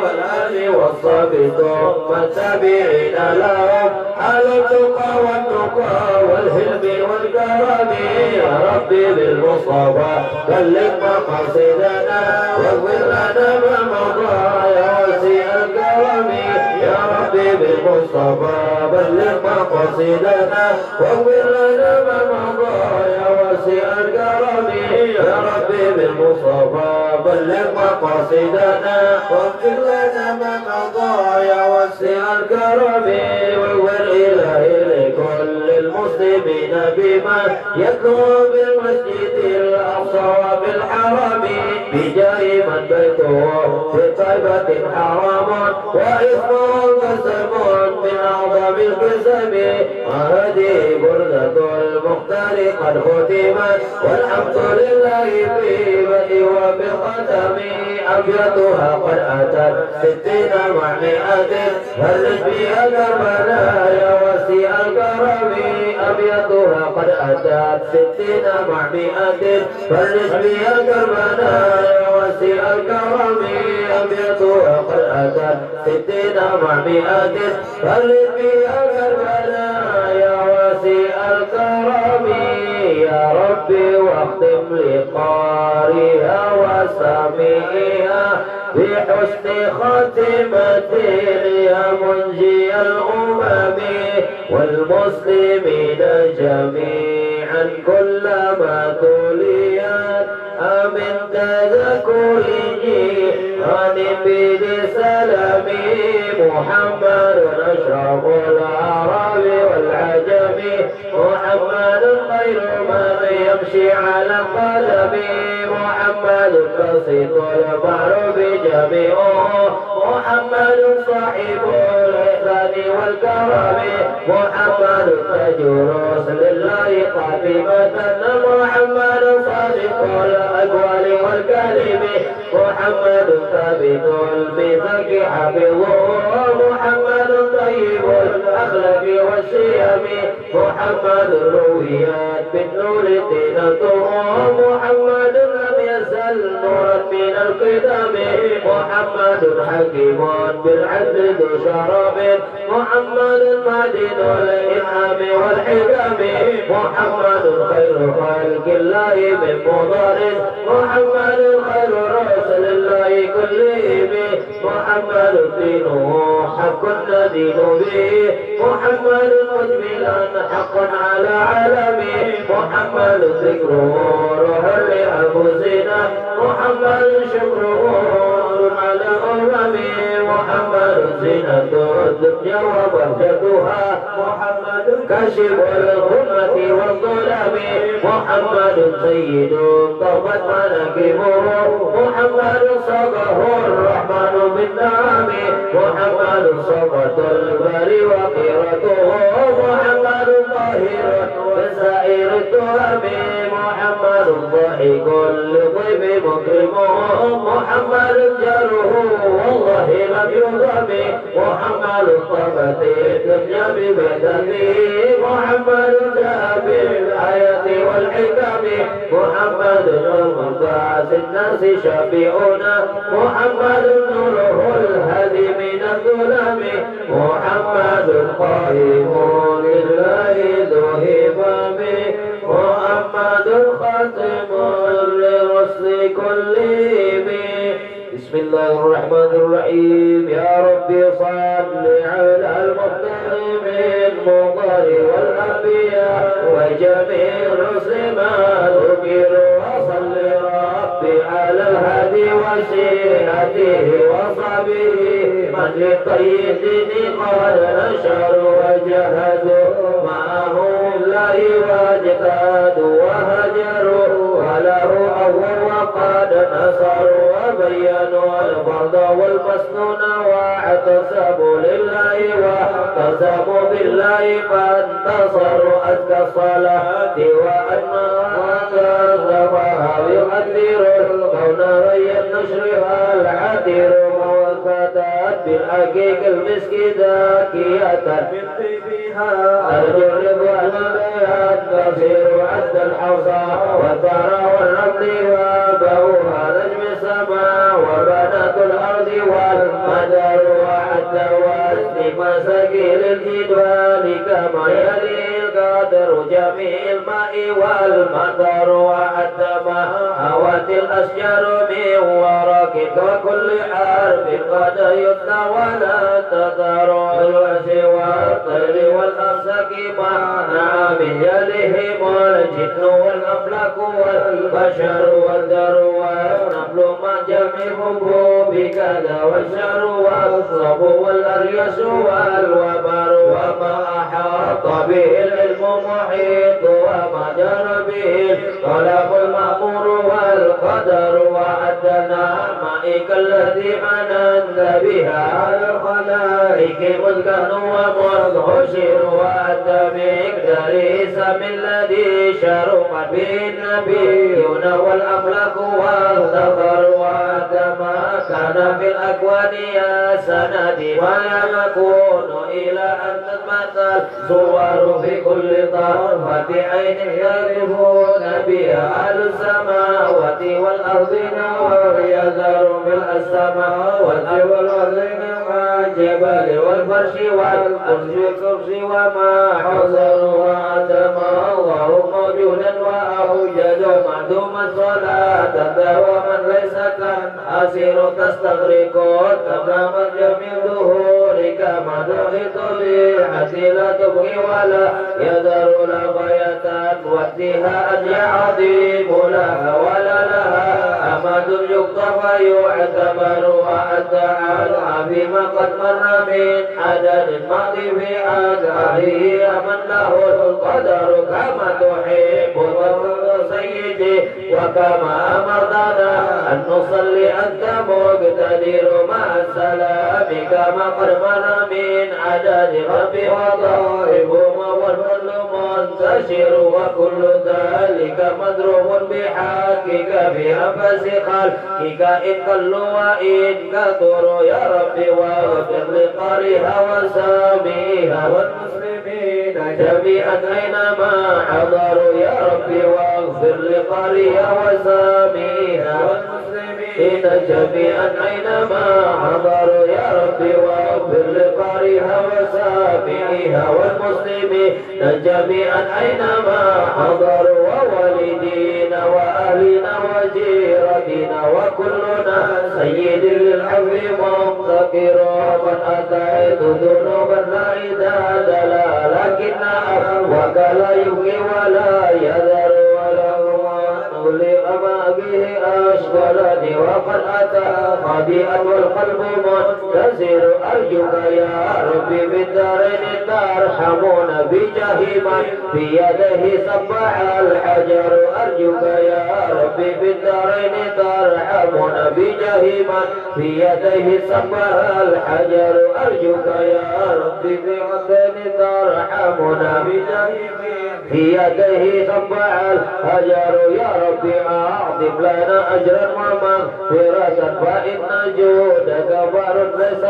والآل والصحب ثم التابعين لهم على التقى والتقى والهلم والكرم يا ربي بالمصطفى بلغ مقاصدنا واغفر لنا ما مضى يا وسيع الكرم يا ربي بالمصطفى بلغ مقاصدنا واغفر لنا ما مضى يا وسيع الكرم يا ربي بالمصطفى بلغ مقاصدنا واغفر لنا ما مضى يا وسيع الكرم واغفر إلهي لكل المسلمين بما يكون بالمسجد الأقصى وبالحرم بجاه من بيته في طيبة حرام واسمه قسم من أعظم القسم وهذه بردة المختار قد ختمت والحمد لله في بدء وفي الختم أبيضها قد أتت 60 مع 100 فرج بها كربنا يا وسيع الكرم أبيضها قد أتت 60 مع 100 فرج بها كربنا يا وسيع الكرم أبيضها قد أتت 60 مع 100 فرج بها كربنا يا وسيع الكرم يا ربي واختم لقارئها وسامعها بحسن خاتمة يا منجي الأمم والمسلمين جميعا كلما تليت من تذكره عن بيد سلامي محمد أشرف العرب والعجم محمد خير من يمشي على قدمي محمد بسيط المعروف جميعهم محمد صاحب الإحسان والكرم محمد تاج رسل الله قاتمة محمد صادق الأقوال والكلم محمد ثابت الميثاق حفظه محمد طيب الأخلاق والشيم محمد رويات بالنور طينته محمد لم يزل نورا من القدم محمد حكيم بالعدل ذو شرف محمد معدن الإنعام والحكم محمد خير خلق الله من مضر محمد خير رسل الله كلهم محمد دينه حق ندين به محمد مجملا حقا على علمه محمد ذكره روح لأنفسنا محمد شكره على أممه محمد زينة الدنيا وبهجتها محمد كاشف الغمة والظلم محمد سيد طابت مناكبه محمد صاغه الرحمن بالنعم محمد صفة البر وقيرته محمد طاهر وسائر التهم محمد ضاحك لضيف مكرمه محمد جاره والله لم يظلم محمد طابت الدنيا ببدنه محمد جاء بالآيات والحكم محمد المنقذ الناس شفيعنا محمد نوره الهادي من الظلم محمد قائم لله ذو همم محمد خاتم لرسل كلهم بسم الله الرحمن الرحيم يا ربي صل على المختار المضر والأنبياء وجميع الرسل ما ذكروا وصل ربي على الهادي وشيعته وصحبه من للطيب قد نشروا وجهدوا معه الله واجتهدوا وهجروا وله أول وقد نصروا وبينوا الفرض والمسنون واعتصموا لله واعتصموا بالله فانتصروا أزكى الصلاة وأنها يؤثر الكون ري النشر والعثير موفدات بالحقيق المسك ذاكية من طيبها أرجو الرضوان بها تصير عد الحصى والثرى والرمل وبهوها نجم السماء وبنات الأرض والمدر وحتى واسم مساكين الجدوان كما يلي القدر جميع الماء والمطر وحتى ما هوت الأشجار من ورق وكل حرف قد يتلى ولا تذر الوحش والطير والأمسك معنا من يليهم الجن والأفلاك والبشر والدر والنبل ما جميعهم بكذا والشر والصب والأريس والوبر وما أحاط به العلم محيط وما جرى به الخلق المأمور والقدر وعدنا مائك التي مننت بها على الخلائق مذكر ومذهشر وأنت بمقدار اسم الذي شرفت به النبيون والأفلاك والذكر وأنت ما كان في الأكوان يا سندي ولا يكون إلى أن تتمثل صور في كل طرفة عين يعرفون بها أهل السماوات والأرضين ويذر في السماوات والأرضين مع الجبال والفرش والكرسي وما حضر وعدم الله موجودا وأوجد معدوم الصلاة دواما ليس كان أسير تستغرق تمام جميع ظهورك ما تحيط بحتى لا تبغي ولا يذر لا غاية وحدها أن عظيم لها ولا لها أمد يقتفى يعتبر وأدعى فيما قد مر من عدد الماضي في أدعائه أمن له القدر كما تحب سيدي وكما أمرتنا أن نصلي أنت مقتدي يسير مع السلام كما قد مر من عدد رب وضائبهما والكل منتشر وكل ذلك مضروب بحقك بأنفس خلقك إن قلوا وإن كثروا يا ربي واغفر لقارئها وساميها والمسلمين جميعا أينما حضروا يا ربي واغفر لقارئها وساميها والمسلمين جميعا أينما حضروا يا ربي واغفر لقارئها وساميها والمسلمين جميعا أينما حضروا ووالدينا وأهلنا وجيرتنا وكلنا سيد للعفو مفتقر ومن أتيت ذنوبا لا عداد لا لكن عفوك لا يبقي ولا يذر ولا أغلق ما به أشغلني وقد أتى خبيئا والقلب منتظر أرجوك يا ربي بالدارين ترحمون بجاه من بيده سبح الحجر أرجوك يا ربي بالدارين ترحمون بجاه من بيده سبح الحجر أرجوك يا ربي بالدارين ترحمون بجاه في يده سبح الحجر يا ربي أعظم لنا أجرا ومغفرة فإن جودك بار ليس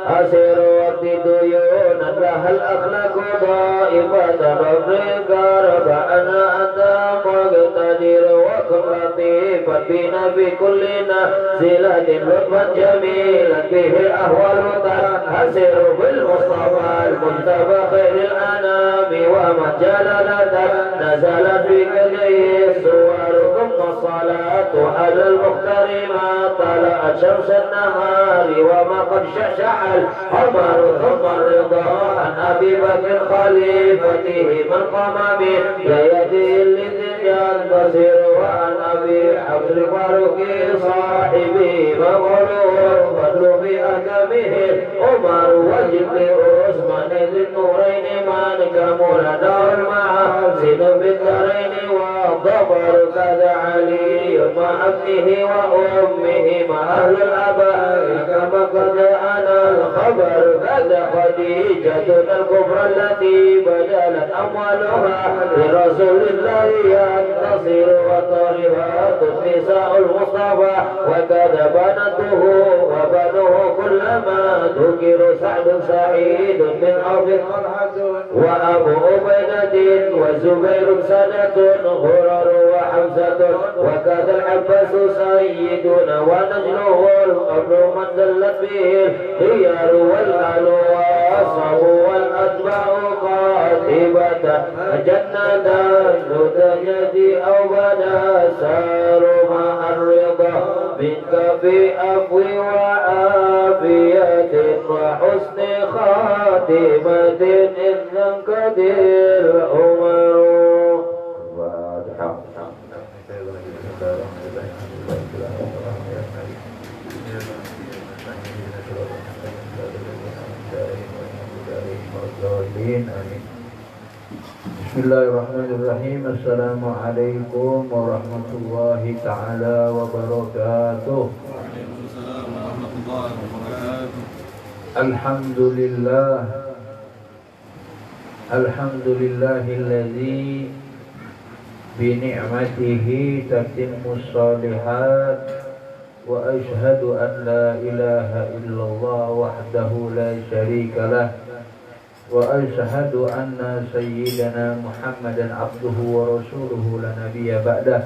أسير وقت ديونا لها الأخلاق ضائفة ربك ربنا أنت مقتدر وكن لطيفا بنا في كل نازلة لطفا جميلا به الأهوال تنحسر بالمصطفى المجتبى خير الأنام ومن جلالتك نزلت في كليه الصور ثم الصلاة على المختار ما طلعت شمس النهار وما قد شعشع القمر ثم الرضا عن أبي بكر خليفته من قام بيده الذي ينتصر وعن أبي حفص الفاروق صاحبه مغرور فضل بأكمه عمر وجب عثمان ذي النورين من كمل دار المحاسن بالدارين والظفر كذا علي مع ابنه وأمه مع أهل الآباء كما قد أنا الخبر كذا خديجة الكبرى التي بذلت أموالها لرسول الله ينتصر وطرها نساء المصطفى وكذا بنته وبنوه كلما ذكر سعد سعيد من عوف وأبو عبيدة وزبير سنة غرر وحمزة وكذا العباس سيدنا ونجله القبر من دلت به الخيار والآل والصحب والأتباع قاتبة جنة تجدي أو بدا سار مع الرضا منك في أفو وعافية وحسن خاتمة إذ كثير عمر Bismillahirrahmanirrahim. Assalamualaikum warahmatullahi ta'ala wabarakatuh. Alhamdulillah. Alhamdulillahilladzi bi ni'matihi tatimmus shalihat wa ashhadu an la ilaha illallah wahdahu la syarika lah وأشهد أن سيدنا محمدا عبده ورسوله لا نبي بعده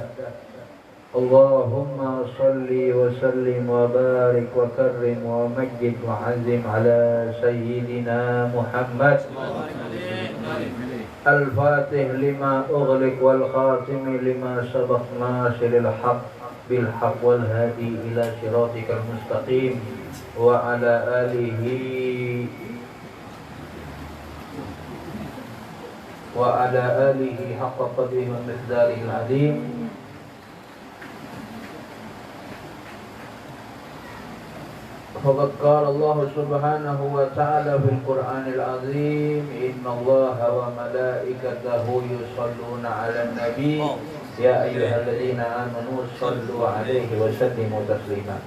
اللهم صل وسلم وبارك وكرم ومجد وعزم على سيدنا محمد الفاتح لما أغلق والخاتم لما سبق ناصر الحق بالحق والهادي إلى صراطك المستقيم وعلى آله حق قدره ومقداره العظيم. فقد قال الله سبحانه وتعالى في القرآن العظيم إن الله وملائكته يصلون على النبي يا أيها الذين آمنوا صلوا عليه وسلموا تسليما.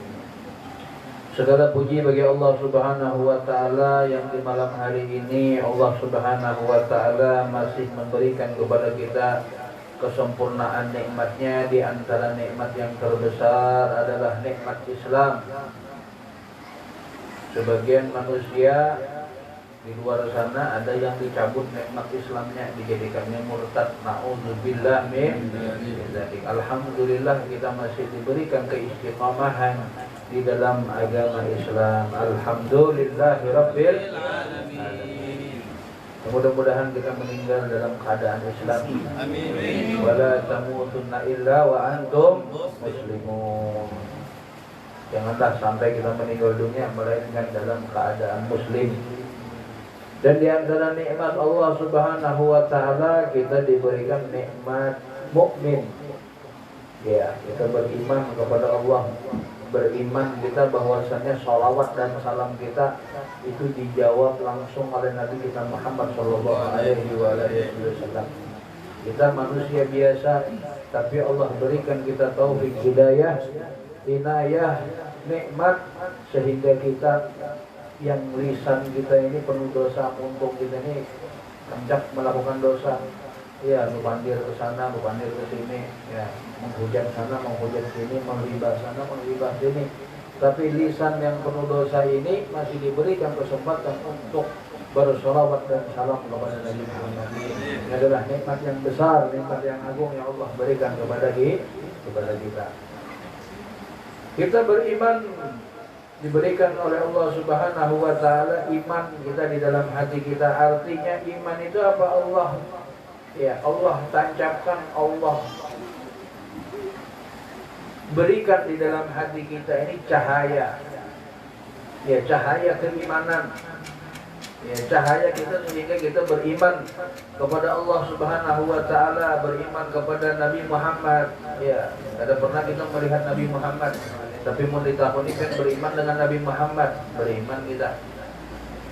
Segala puji bagi Allah Subhanahu wa taala yang di malam hari ini Allah Subhanahu wa taala masih memberikan kepada kita kesempurnaan nikmatnya. Di antara nikmat yang terbesar adalah nikmat Islam. Sebagian manusia di luar sana ada yang dicabut nikmat Islamnya, dijadikannya murtad. Nauzubillah min dzalik. Alhamdulillah kita masih diberikan keistiqamahan di dalam agama Islam. Alhamdulillahirabbil alamin. Mudah-mudahan kita meninggal dalam keadaan Islam. Amin. Wala tamutunna illa wa antum muslimun. Janganlah sampai kita meninggal dunia melainkan dalam keadaan muslim. Dan di antara nikmat Allah Subhanahu wa taala kita diberikan nikmat mukmin. Ya, kita beriman kepada Allah. Beriman kita bahwasannya sholawat dan salam kita itu dijawab langsung oleh Nabi kita Muhammad Shallallahu Alaihi Wasallam. Kita manusia biasa, tapi Allah berikan kita taufik hidayah, inayah, nikmat sehingga kita yang lisan kita ini penuh dosa, untung kita ini kencang melakukan dosa. Ya, lupandir ke sana, lupandir ke sini, ya, menghujat sana, menghujat sini, menghibah sana, menghibah sini. Tapi lisan yang penuh dosa ini masih diberikan kesempatan untuk bersolawat dan salam kepada Nabi Muhammad. Ini adalah nikmat yang besar, nikmat yang agung yang Allah berikan kepada kita. Kita beriman diberikan oleh Allah Subhanahu wa taala iman kita di dalam hati kita. Artinya iman itu apa? Allah tancapkan, Allah berikan di dalam hati kita ini cahaya. Ya, cahaya keimanan. Ya, cahaya kita sehingga kita beriman kepada Allah Subhanahu wa taala, beriman kepada Nabi Muhammad. Ya, ada pernah kita melihat Nabi Muhammad, tapi mau ditakoni kan beriman dengan Nabi Muhammad, beriman kita.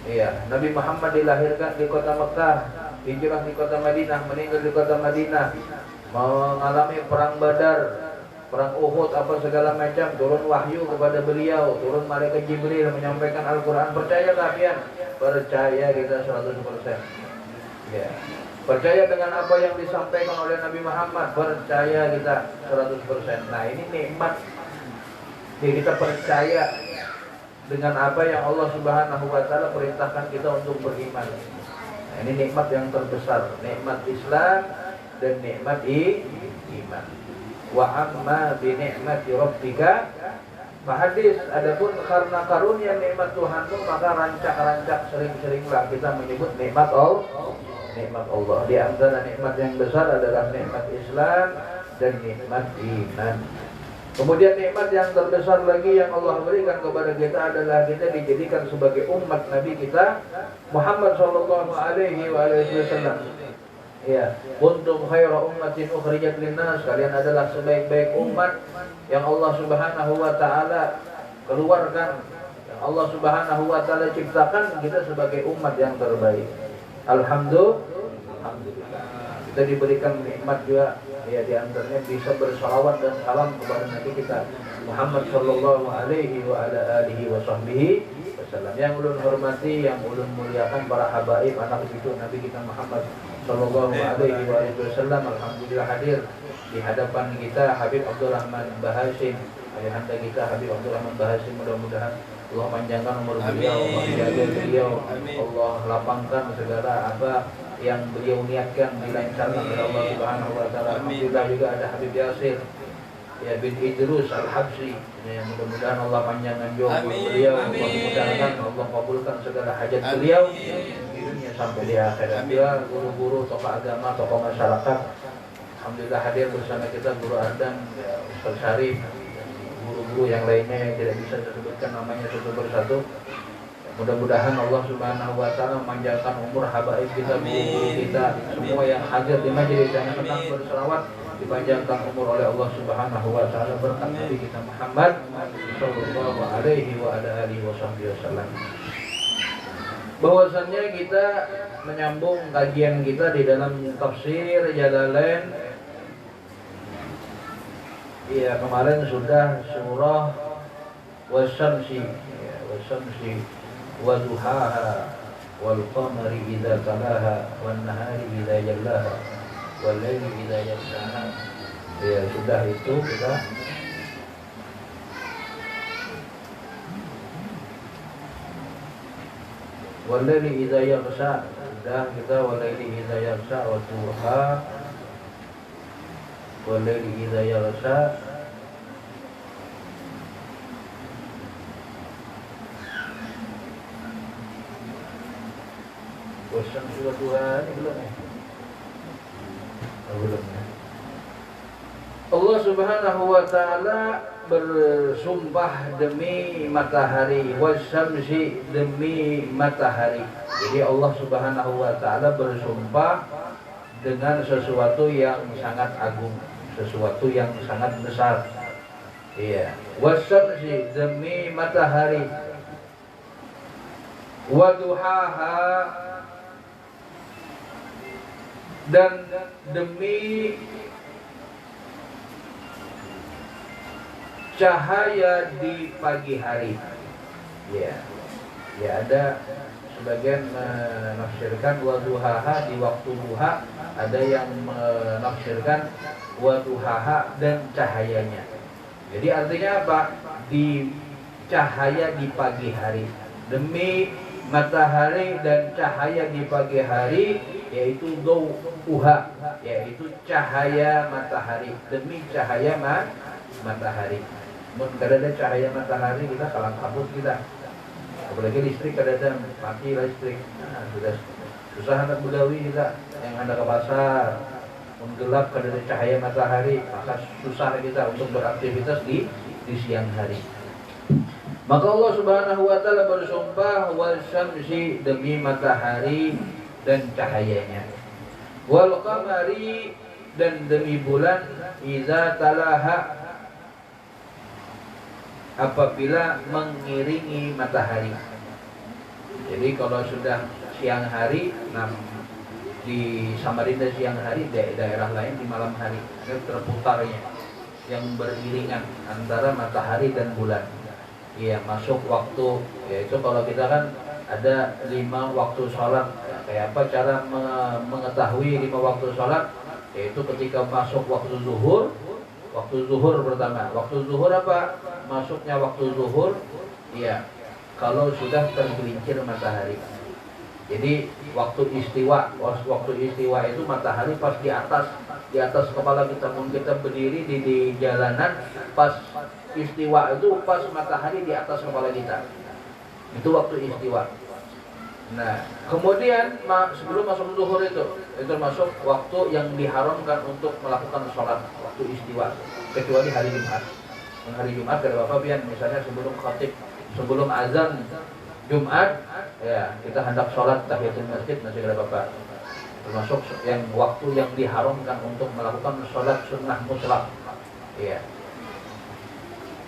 Iya, Nabi Muhammad dilahirkan di kota Mekah, hijrah di kota Madinah, meninggal di kota Madinah, mengalami perang Badar, perang Uhud, apa segala macam, turun wahyu kepada beliau, turun malaikat Jibril menyampaikan Al-Quran. Percaya kalian? Percaya kita 100%. Ya. Percaya dengan apa yang disampaikan oleh Nabi Muhammad, percaya kita 100%. Nah, ini nikmat. Jadi kita percaya dengan apa yang Allah Subhanahu wa taala perintahkan kita untuk beriman. Nah, ini nikmat yang terbesar, nikmat Islam dan nikmat iman. Wa amma bi ni'mati rabbika hadis. Adapun karena karunia nikmat Tuhanmu maka rancak-rancak sering-seringlah kita menyebut nikmat Allah. Nikmat Allah. Di antara nikmat yang besar adalah nikmat Islam dan nikmat iman. Kemudian nikmat yang terbesar lagi yang Allah berikan kepada kita adalah kita dijadikan sebagai umat Nabi kita Muhammad Shallallahu Alaihi Wasallam. Ya, kuntum khaira ummatin ukhrijat linnas. Kalian adalah sebaik-baik umat yang Allah Subhanahu wa taala keluarkan, yang Allah Subhanahu wa taala ciptakan kita sebagai umat yang terbaik. Alhamdulillah. Kita diberikan nikmat juga. Ya, di antaranya bisa bersalawat dan salam kepada Nabi kita Muhammad Shallallahu Alaihi Wasallam. Yang ulun hormati, yang ulun muliakan para habaib, anak cucu Nabi kita Muhammad Shallallahu Alaihi Wasallam. Alhamdulillah hadir di hadapan kita Habib Abdul Rahman Bahasim, ayahanda kita Habib Abdul Rahman Bahasim. Mudah-mudahan Allah panjangkan umur beliau, Allah jaga beliau, Allah lapangkan segala apa yang beliau niatkan dilancarkan oleh Allah Subhanahu wa taala. Alhamdulillah juga ada Habib Yasir ya bin Idrus Al-Habsyi. Ya, mudah-mudahan Allah panjangkan umur beliau, mudah-mudahan Allah kabulkan segala hajat beliau di dunia sampai di akhirat. Dia guru-guru, tokoh agama, tokoh masyarakat. Alhamdulillah hadir bersama kita Guru Ardan, ya, Ustaz Syarif, guru-guru yang lainnya yang tidak bisa disebutkan namanya satu persatu. Mudah-mudahan Allah Subhanahu wa taala memanjangkan umur habaib kita, guru kita, semua yang hadir di majelis yang senang berselawat dipanjangkan umur oleh Allah Subhanahu wa taala berkat Nabi kita Muhammad sallallahu alaihi wasallam. Bahwasannya kita menyambung kajian kita di dalam tafsir Jalalain. Ya, kemarin sudah surah wasyamsi ya, wasyamsi wa duhaha wal qamari idza talaha wan nahari idza jallaha wal laili idza yaghshaha. Ya sudah itu kita wal laili idza yaghsha, sudah kita wal laili idza yaghsha wa duha wal laili idza yaghsha. Wasyamsi wa duha ini belum ya? Belum ya. Allah Subhanahu wa taala bersumpah demi matahari, wasyamsi demi matahari. Jadi Allah Subhanahu wa taala bersumpah dengan sesuatu yang sangat agung, sesuatu yang sangat besar. Iya, wasyamsi demi matahari, waduhaha dan demi cahaya di pagi hari. Ya, ya ada sebagian menafsirkan waduhaha di waktu duha, ada yang menafsirkan waduhaha dan cahayanya. Jadi artinya apa? Di cahaya di pagi hari, demi matahari dan cahaya di pagi hari, yaitu dauha, yaitu cahaya matahari, demi cahaya matahari. Kada ada cahaya matahari kita kalang kabut kita, apalagi listrik kada ada, mati listrik, nah, sudah susah anak budawi kita yang hendak ke pasar, gelap kada ada cahaya matahari, maka susah kita untuk beraktivitas di siang hari. Maka Allah Subhanahu wa taala bersumpah wal syamsi demi matahari dan cahayanya, wal qamari dan demi bulan, idza talaha apabila mengiringi matahari. Jadi kalau sudah siang hari, nah di Samarinda siang hari, daerah lain di malam hari, ada terputarnya yang beriringan antara matahari dan bulan. Iya, masuk waktu, yaitu kalau kita kan ada 5 waktu sholat. Kayak apa cara mengetahui 5 waktu sholat? Yaitu ketika masuk waktu zuhur pertama. Waktu zuhur apa? Masuknya waktu zuhur, iya, kalau sudah tergelincir matahari. Jadi waktu istiwa itu matahari pas di atas kepala kita. Mungkin kita berdiri di jalanan, pas istiwa itu pas matahari di atas kepala kita, itu waktu istiwa. Nah, kemudian sebelum masuk zuhur itu masuk waktu yang diharamkan untuk melakukan sholat waktu istiwa, kecuali hari Jumat. Hari Jumat kada apa-apa, pian misalnya sebelum khatib, sebelum azan Jumat, ya kita hendak sholat tahiyatul masjid, masih kada apa-apa. Termasuk yang waktu yang diharamkan untuk melakukan sholat sunnah mutlak. Ya.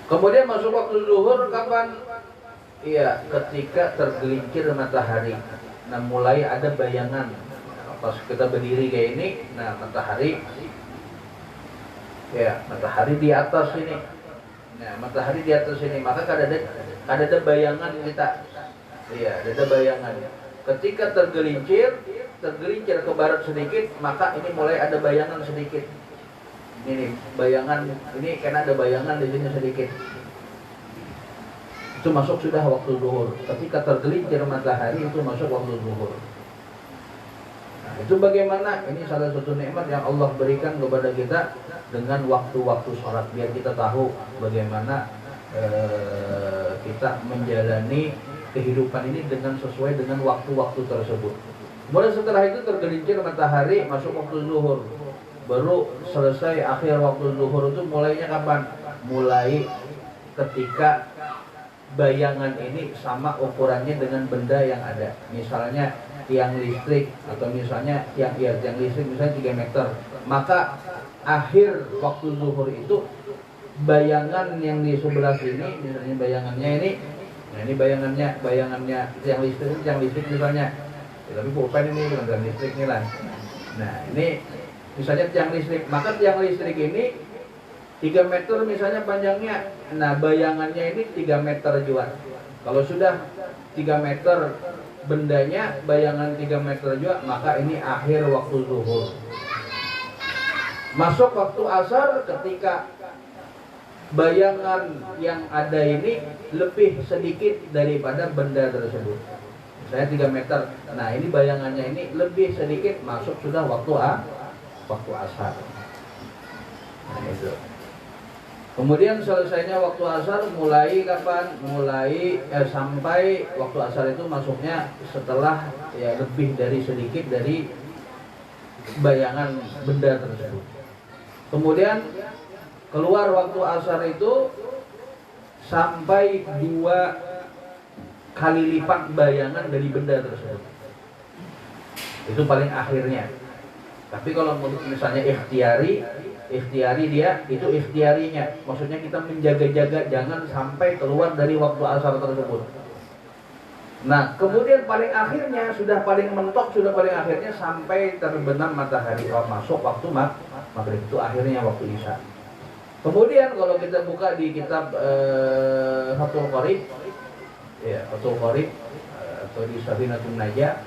Kemudian masuk waktu zuhur kapan? Iya, ketika tergelincir matahari. Nah, mulai ada bayangan. Pas kita berdiri kayak ini, nah matahari, ya matahari di atas ini. Nah, matahari di atas ini, maka ada bayangan kita. Iya, ada bayangan. Ketika tergelincir ke barat sedikit, maka ini mulai ada bayangan sedikit. Ini bayangan, ini karena ada bayangan di sini sedikit. Itu masuk sudah waktu zuhur. Ketika tergelincir matahari itu masuk waktu zuhur. Nah, itu bagaimana? Ini salah satu nikmat yang Allah berikan kepada kita dengan waktu-waktu sholat, biar kita tahu bagaimana kita menjalani kehidupan ini dengan sesuai dengan waktu-waktu tersebut. Mulai setelah itu tergelincir matahari masuk waktu zuhur. Baru selesai akhir waktu zuhur itu mulainya kapan? Mulai ketika bayangan ini sama ukurannya dengan benda yang ada. Misalnya tiang listrik, atau misalnya tiang listrik misalnya 3 meter. Maka akhir waktu zuhur itu bayangan yang di sebelah sini, misalnya bayangannya ini, nah ini bayangannya tiang listrik misalnya. Ya, tapi pulpen ini bukan tiang listrik nih lah. Nah ini misalnya tiang listrik, maka tiang listrik ini 3 meter misalnya panjangnya, nah bayangannya ini 3 meter juga. Kalau sudah 3 meter bendanya, bayangan 3 meter juga, maka ini akhir waktu zuhur. Masuk waktu asar ketika bayangan yang ada ini lebih sedikit daripada benda tersebut. Saya 3 meter. Nah, ini bayangannya ini lebih sedikit, masuk sudah waktu asar. Nah, itu. Kemudian selesainya waktu asar mulai kapan? Sampai waktu asar itu masuknya setelah ya lebih dari sedikit dari bayangan benda tersebut. Kemudian keluar waktu asar itu sampai 2 kali lipat bayangan dari benda tersebut. Itu paling akhirnya. Tapi kalau misalnya ikhtiari dia itu ikhtiarinya. Maksudnya kita menjaga-jaga jangan sampai keluar dari waktu asar tersebut. Nah, kemudian paling akhirnya sudah paling mentok, sudah paling akhirnya sampai terbenam matahari. Masuk waktu maghrib itu akhirnya waktu isya. Kemudian kalau kita buka di kitab Fathul Qorib, ya Fathul Qorib atau di Safinatun Najah,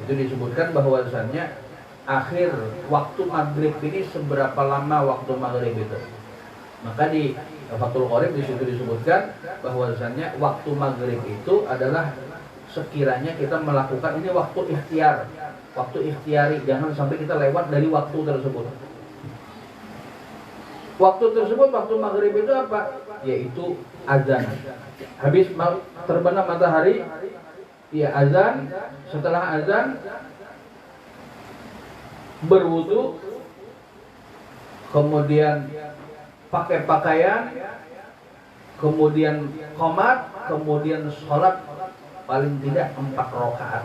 itu disebutkan bahwasannya akhir waktu maghrib ini seberapa lama waktu maghrib itu. Maka di Fathul Qorib di situ disebutkan bahwasannya waktu maghrib itu adalah sekiranya kita melakukan ini waktu ikhtiar, waktu ikhtiari, jangan sampai kita lewat dari waktu tersebut. Waktu tersebut, waktu maghrib itu apa? Yaitu azan. Habis terbenam matahari, ya azan. Setelah azan, berwudu, kemudian pakai pakaian, kemudian qomat, kemudian sholat paling tidak 4 rakaat.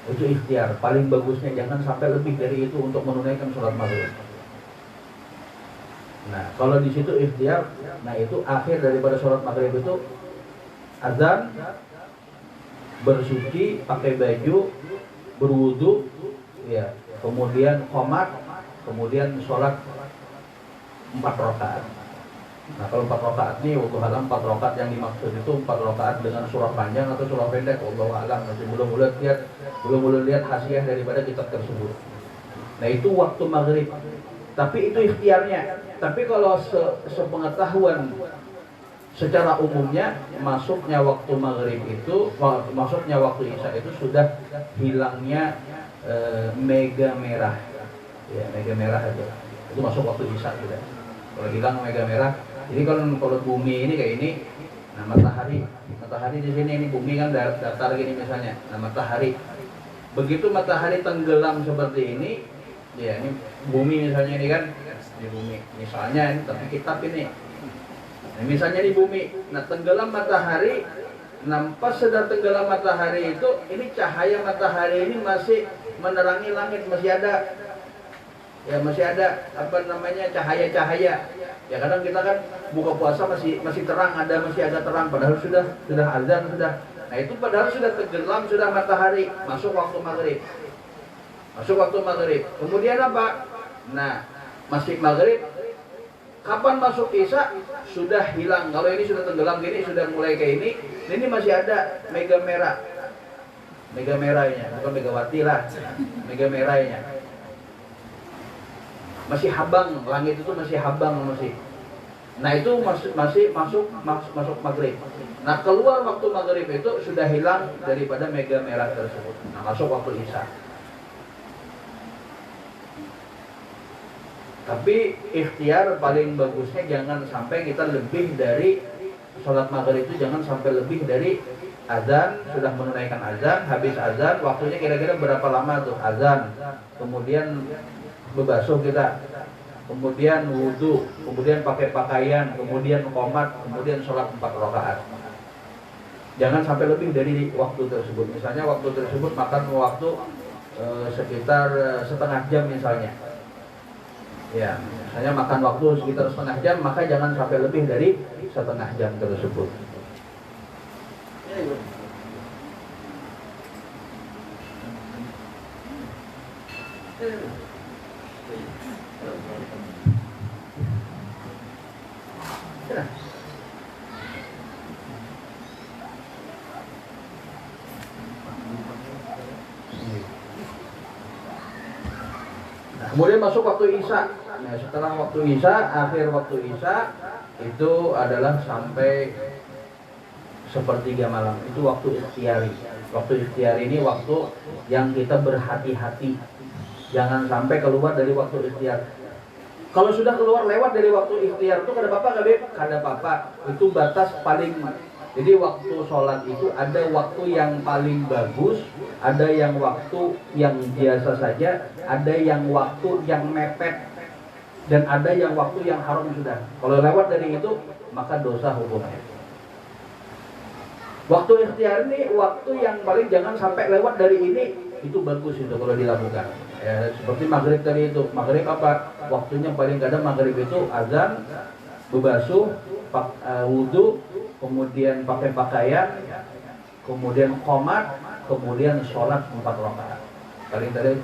Itu ikhtiar. Paling bagusnya jangan sampai lebih dari itu untuk menunaikan sholat maghrib. Nah, kalau di situ ikhtiar, nah itu akhir daripada sholat maghrib itu azan, bersuci, pakai baju, berwudu, ya, kemudian qomat, kemudian sholat 4 rakaat. Nah, kalau 4 rakaat ini, wallahu 4 rakaat yang dimaksud itu 4 rakaat dengan surah panjang atau surah pendek, wallahu a'lam. Masih belum lihat hasiah daripada kitab tersebut. Nah, itu waktu maghrib. Tapi itu ikhtiarnya. Tapi kalau sepengetahuan secara umumnya, masuknya waktu maghrib itu, masuknya waktu isya itu sudah hilangnya mega merah, ya mega merah aja. Itu masuk waktu isya sudah. Kalau hilang mega merah, jadi kalau bumi ini kayak ini, nah matahari di sini, ini bumi kan datar gini misalnya. Nah matahari, begitu matahari tenggelam seperti ini, ya ini bumi misalnya ini kan. Di bumi misalnya, tapi kitab ini nah, misalnya di bumi, nah tenggelam matahari, nampak sedang tenggelam matahari itu, ini cahaya matahari ini masih menerangi langit, masih ada ya, masih ada apa namanya cahaya-cahaya ya. Kadang kita kan buka puasa masih terang, masih agak terang, padahal sudah azan sudah. Nah itu padahal sudah tenggelam, sudah matahari, masuk waktu maghrib. Kemudian apa? Nah masih maghrib, kapan masuk isya sudah hilang. Kalau ini sudah tenggelam gini, sudah mulai kayak ini masih ada mega merahnya, bukan megawati lah, mega merahnya masih habang, langit itu masih habang masih. Nah itu masih masuk maghrib. Nah keluar waktu maghrib itu sudah hilang daripada mega merah tersebut. Nah masuk waktu isya. Tapi ikhtiar paling bagusnya jangan sampai kita lebih dari sholat maghrib itu, jangan sampai lebih dari azan, sudah menunaikan azan, habis azan, waktunya kira-kira berapa lama tuh azan, kemudian berbasuh kita, kemudian wudu, kemudian pakai pakaian, kemudian qomat, kemudian sholat 4 rakaat. Jangan sampai lebih dari waktu tersebut. Misalnya waktu tersebut makan waktu sekitar setengah jam misalnya. Ya, misalnya makan waktu sekitar setengah jam, maka jangan sampai lebih dari setengah jam tersebut. Kemudian masuk waktu Isya. Nah, setelah waktu Isya, akhir waktu Isya itu adalah sampai sepertiga malam. Itu waktu ikhtiari. Waktu ikhtiari ini waktu yang kita berhati-hati. Jangan sampai keluar dari waktu ikhtiar. Kalau sudah keluar lewat dari waktu ikhtiar itu kada apa-apa, kada apa-apa. Itu batas paling. Jadi waktu sholat itu ada waktu yang paling bagus, ada yang waktu yang biasa saja, ada yang waktu yang mepet, dan ada yang waktu yang haram sudah. Kalau lewat dari itu, maka dosa hukumnya. Waktu ikhtiar ini waktu yang paling jangan sampai lewat dari ini, itu bagus itu kalau dilakukan. Ya, seperti maghrib tadi itu. Maghrib apa? Waktunya paling kadang maghrib itu azan, berbasuh, wudhu, kemudian pakai pakaian, kemudian qomat, kemudian sholat 4 rakaat.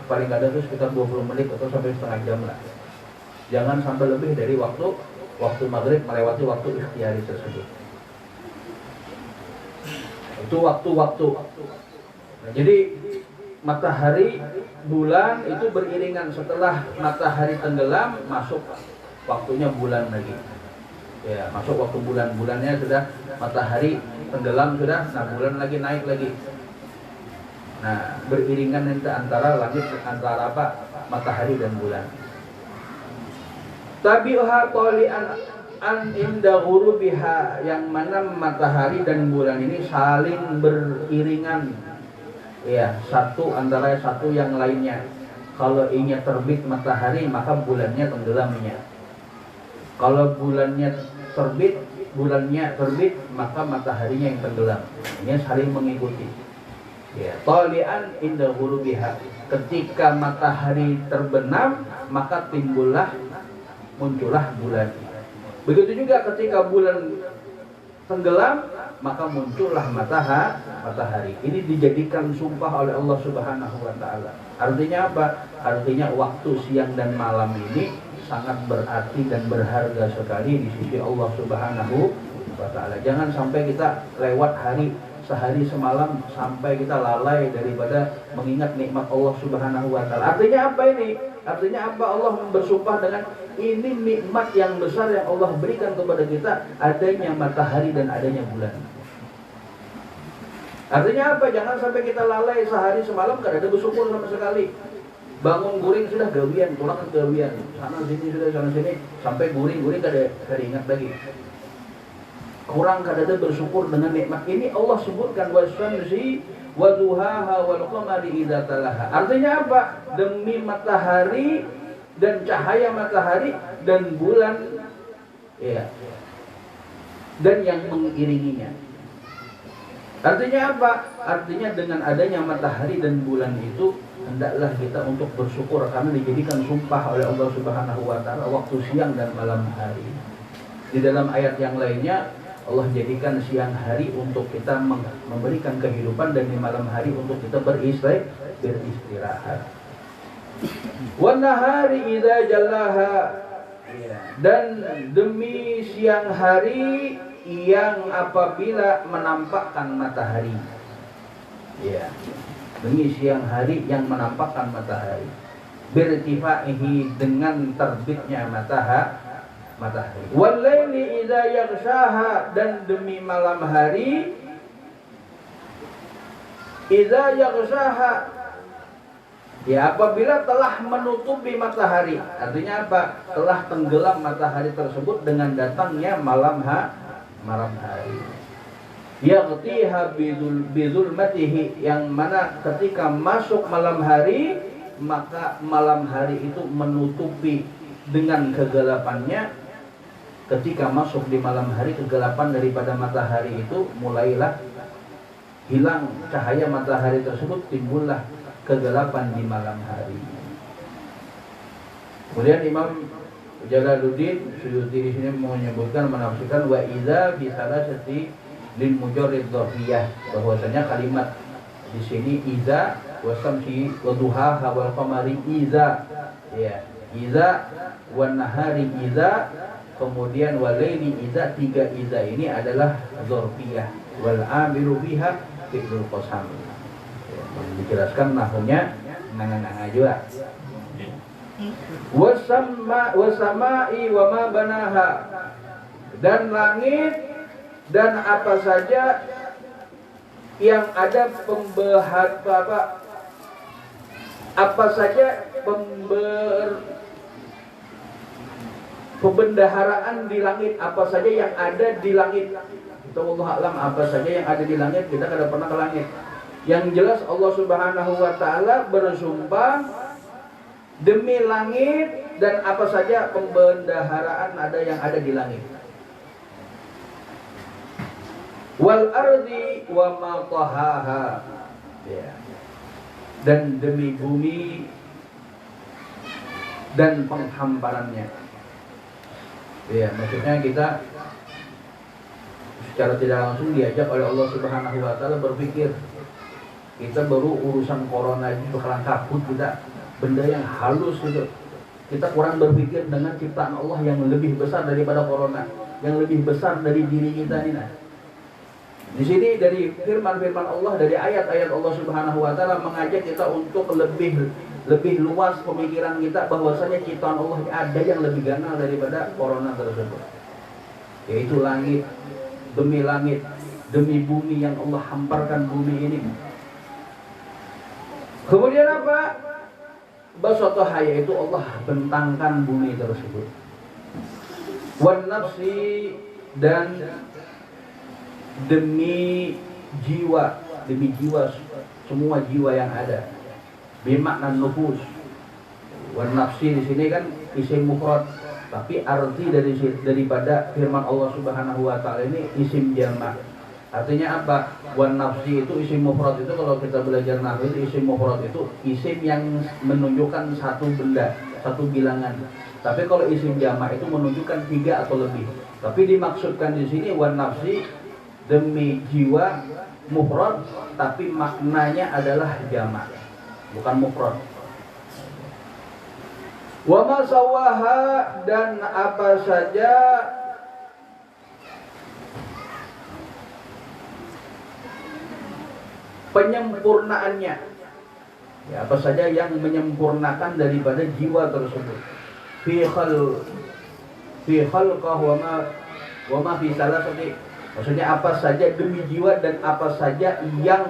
Paling kadang itu sekitar 20 menit atau sampai setengah jam lah. Jangan sampai lebih dari waktu maghrib melewati waktu ikhtiari tersebut. Itu waktu-waktu. Nah, jadi matahari, bulan itu beriringan. Setelah matahari tenggelam, masuk waktunya bulan lagi. Ya, masuk waktu bulannya sudah matahari tenggelam sudah, nah bulan lagi naik lagi. Nah, beriringan antara langit, antara apa? Matahari dan bulan. Tabi'uha tali'an an inda ghurubiha, yang mana matahari dan bulan ini saling beriringan. Ya, satu antara satu yang lainnya. Kalau ingin terbit matahari, maka bulannya tenggelamnya. Kalau bulannya terbit, maka mataharinya yang tenggelam. Ini saling mengikuti. Ya, tali'an inda ghurubiha. Ketika matahari terbenam, maka muncullah bulan. Begitu juga ketika bulan tenggelam, maka muncullah matahari. Ini dijadikan sumpah oleh Allah Subhanahu wa taala. Artinya apa? Artinya waktu siang dan malam ini sangat berarti dan berharga sekali di sisi Allah Subhanahu wa taala. Jangan sampai kita lewat hari sehari semalam sampai kita lalai daripada mengingat nikmat Allah Subhanahu wa taala. Artinya apa ini? Artinya apa? Allah bersumpah dengan ini nikmat yang besar yang Allah berikan kepada kita, adanya matahari dan adanya bulan. Artinya apa? Jangan sampai kita lalai sehari semalam kada ada bersyukur sama sekali. Bangun guring sudah gawian, pulang gawian, sana sini sampai guring kada ingat lagi. Kurang kada ada bersyukur dengan nikmat ini. Allah sebutkan wasyamsi wa duhaha wal qamari idza talaha. Artinya apa? Demi matahari dan cahaya matahari dan bulan, ya, dan yang mengiringinya. Artinya apa? Artinya dengan adanya matahari dan bulan itu hendaklah kita untuk bersyukur karena dijadikan sumpah oleh Allah Subhanahu wa taala waktu siang dan malam hari. Di dalam ayat yang lainnya Allah jadikan siang hari untuk kita memberikan kehidupan dan di malam hari untuk kita beristirahat. Wan nahari idza jallaha, dan demi siang hari yang apabila menampakkan matahari. Ya. Demi siang hari yang menampakkan matahari. Birtifaihi, dengan terbitnya matahari. Wal laili idza yaghshaha, dan demi malam hari idza yaghshaha, ya apabila telah menutupi matahari. Artinya apa? Telah tenggelam matahari tersebut dengan datangnya malam hari. Yaghtiha bizulmatihi, yang mana ketika masuk malam hari, maka malam hari itu menutupi dengan kegelapannya. Ketika masuk di malam hari, kegelapan daripada matahari itu mulailah hilang cahaya matahari tersebut, timbullah kegelapan di malam hari. Kemudian Imam Jalaluddin Suyuti di sini menyebutkan, menafsirkan wa idza bi salasati lil mujarrid dhafiyah, bahwasanya kalimat di sini iza wasamsi wa duhaha wal qamari iza, ya, iza wan nahari iza, kemudian walaili iza. Tiga iza ini adalah dzarfiyah, wal amiru biha fi'lul qasam. Ya, dijelaskan nahwunya nang juga. Wasama'i wa ma banaha, dan langit dan apa saja yang ada apa saja pembendaharaan di langit, apa saja yang ada di langit. Wallahu a'lam, apa saja yang ada di langit, kita kada pernah ke langit. Yang jelas Allah Subhanahu wa taala bersumpah demi langit dan apa saja pembendaharaan ada yang ada di langit. Wal ardi wa ma tahaha, ya. Dan demi bumi dan penghamparannya. Ya, maksudnya kita secara tidak langsung diajak oleh Allah Subhanahu wa taala berpikir. Kita baru urusan corona ini bakalan kabut, kita benda yang halus gitu. Kita kurang berpikir dengan ciptaan Allah yang lebih besar daripada corona, yang lebih besar dari diri kita ini. Nah, di sini dari firman-firman Allah, dari ayat-ayat Allah Subhanahu wa taala mengajak kita untuk lebih luas pemikiran kita bahwasanya ciptaan Allah ada yang lebih ganal daripada corona tersebut. Yaitu langit demi bumi yang Allah hamparkan bumi ini. Kemudian apa? Basatoha, yaitu Allah bentangkan bumi tersebut. Wan nafsi, dan demi jiwa semua jiwa yang ada. Bimakna nufus. Wan nafsi di sini kan isim mufrad, tapi arti daripada firman Allah Subhanahu wa taala ini isim jamak. Artinya apa? Wan nafsi itu isim mufrad, itu kalau kita belajar nahwu itu isim mufrad itu isim yang menunjukkan satu benda, satu bilangan. Tapi kalau isim jamak itu menunjukkan 3 atau lebih. Tapi dimaksudkan di sini wan nafsi demi jiwa mufrad, tapi maknanya adalah jamak, bukan mufrad. Wa ma sawaha, dan apa saja penyempurnaannya, ya, apa saja yang menyempurnakan daripada jiwa tersebut. Fi khalqah wa ma fi salasati, maksudnya apa saja demi jiwa dan apa saja yang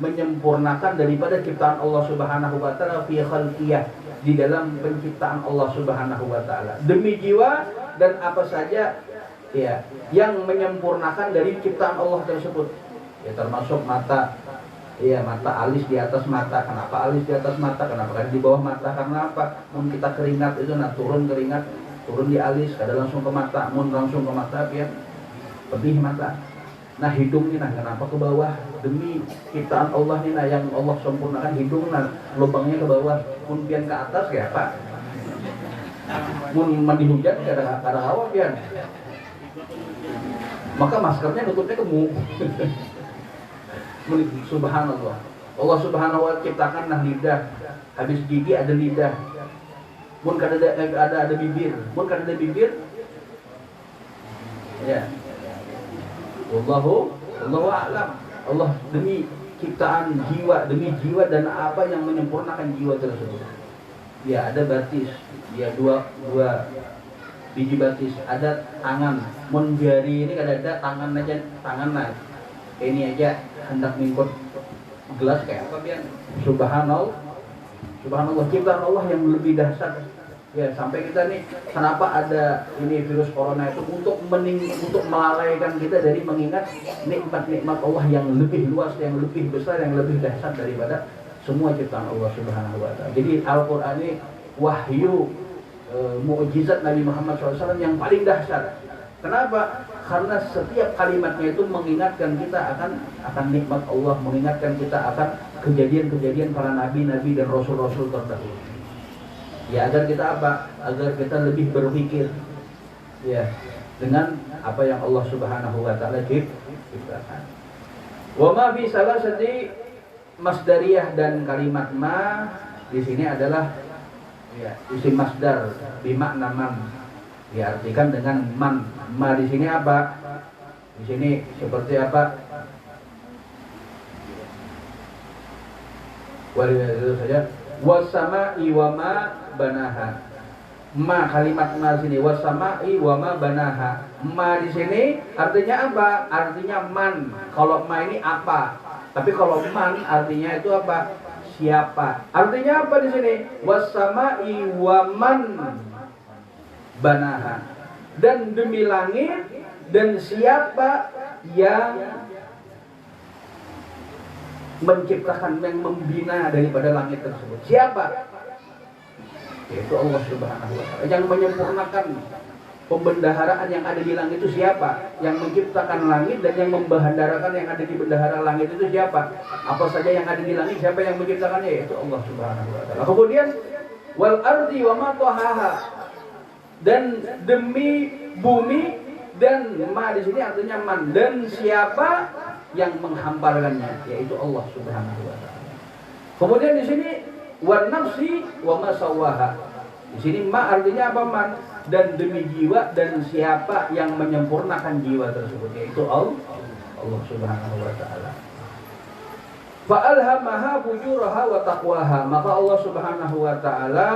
menyempurnakan daripada ciptaan Allah Subhanahu wa taala fi khalqiyah, di dalam penciptaan Allah Subhanahu wa taala. Demi jiwa dan apa saja, ya, yang menyempurnakan dari ciptaan Allah tersebut. Ya, termasuk mata. Iya, mata, alis di atas mata. Kenapa alis di atas mata? Kenapa kan di bawah mata? Karena apa? Mun kita keringat itu turun keringat, turun di alis, kada langsung ke mata. Mun langsung ke mata biar pedih mata. Nah, hidung ini kenapa ke bawah? Demi ciptaan Allah ini yang Allah sempurnakan hidung lubangnya ke bawah. Mun pian ke atas ya, Pak. Mun mandi hujan kada hawa pian. Maka maskernya nutupnya ke muka. Subhanallah, Allah Subhanahu wa taala ciptakan lidah, habis gigi ada lidah. Mun kada ada bibir, mun kada ada bibir, ya. Wallahu a'lam. Allah demi ciptaan jiwa, demi jiwa dan apa yang menyempurnakan jiwa tersebut. Ya, ada batis, ya dua biji batis, ada tangan. Mun jari ini kada ada, tangan aja, ini aja hendak mengikut gelas kayak apa biar. Subhanallah, ciptaan Allah yang lebih dahsyat. Ya, sampai kita nih, kenapa ada ini virus corona itu untuk melalaikan kita dari mengingat nikmat-nikmat Allah yang lebih luas, yang lebih besar, yang lebih dahsyat daripada semua ciptaan Allah Subhanahu wa taala. Jadi Al-Qur'an ini wahyu mukjizat Nabi Muhammad SAW yang paling dahsyat. Kenapa? Karena setiap kalimatnya itu mengingatkan kita akan nikmat Allah, mengingatkan kita akan kejadian-kejadian para nabi-nabi dan rasul-rasul terdahulu. Ya, agar kita apa? Agar kita lebih berpikir, ya, dengan apa yang Allah Subhanahu wa taala ciptakan. Wa ma fi salasati masdariyah, dan kalimat ma di sini adalah, ya, isim masdar bimakna man. Diartikan dengan man. Ma di sini apa? Di sini seperti apa? Walidayah saja. Wasama'i wa ma banaha. Ma, kalimat ma sini wasama'i wa ma banaha. Ma di sini artinya apa? Artinya man. Kalau ma ini apa? Tapi kalau man artinya itu apa? Siapa? Artinya apa di sini? Wasama'i wa man banaha. Dan demi langit dan siapa yang menciptakan, yang membina daripada langit tersebut. Siapa? Yaitu Allah Subhanahu wa ta'ala. Yang menyempurnakan pembendaharaan yang ada di langit itu siapa? Yang menciptakan langit dan yang membendaharaan yang ada di bendahara langit itu siapa? Apa saja yang ada di langit, siapa yang menciptakannya? Yaitu Allah Subhanahu wa ta'ala. Kemudian wal ardi wa ma tahaha. Dan demi bumi, dan ma di sini artinya man, dan siapa yang menghamparkannya, yaitu Allah Subhanahu wa ta'ala. Kemudian di sini wan nafsi wa ma sawaha. Di sini ma artinya apa? Man, dan demi jiwa dan siapa yang menyempurnakan jiwa tersebut, yaitu Allah Subhanahu wa ta'ala. Fa alhamaha fujuraha wa taqwaha. Maka Allah Subhanahu wa ta'ala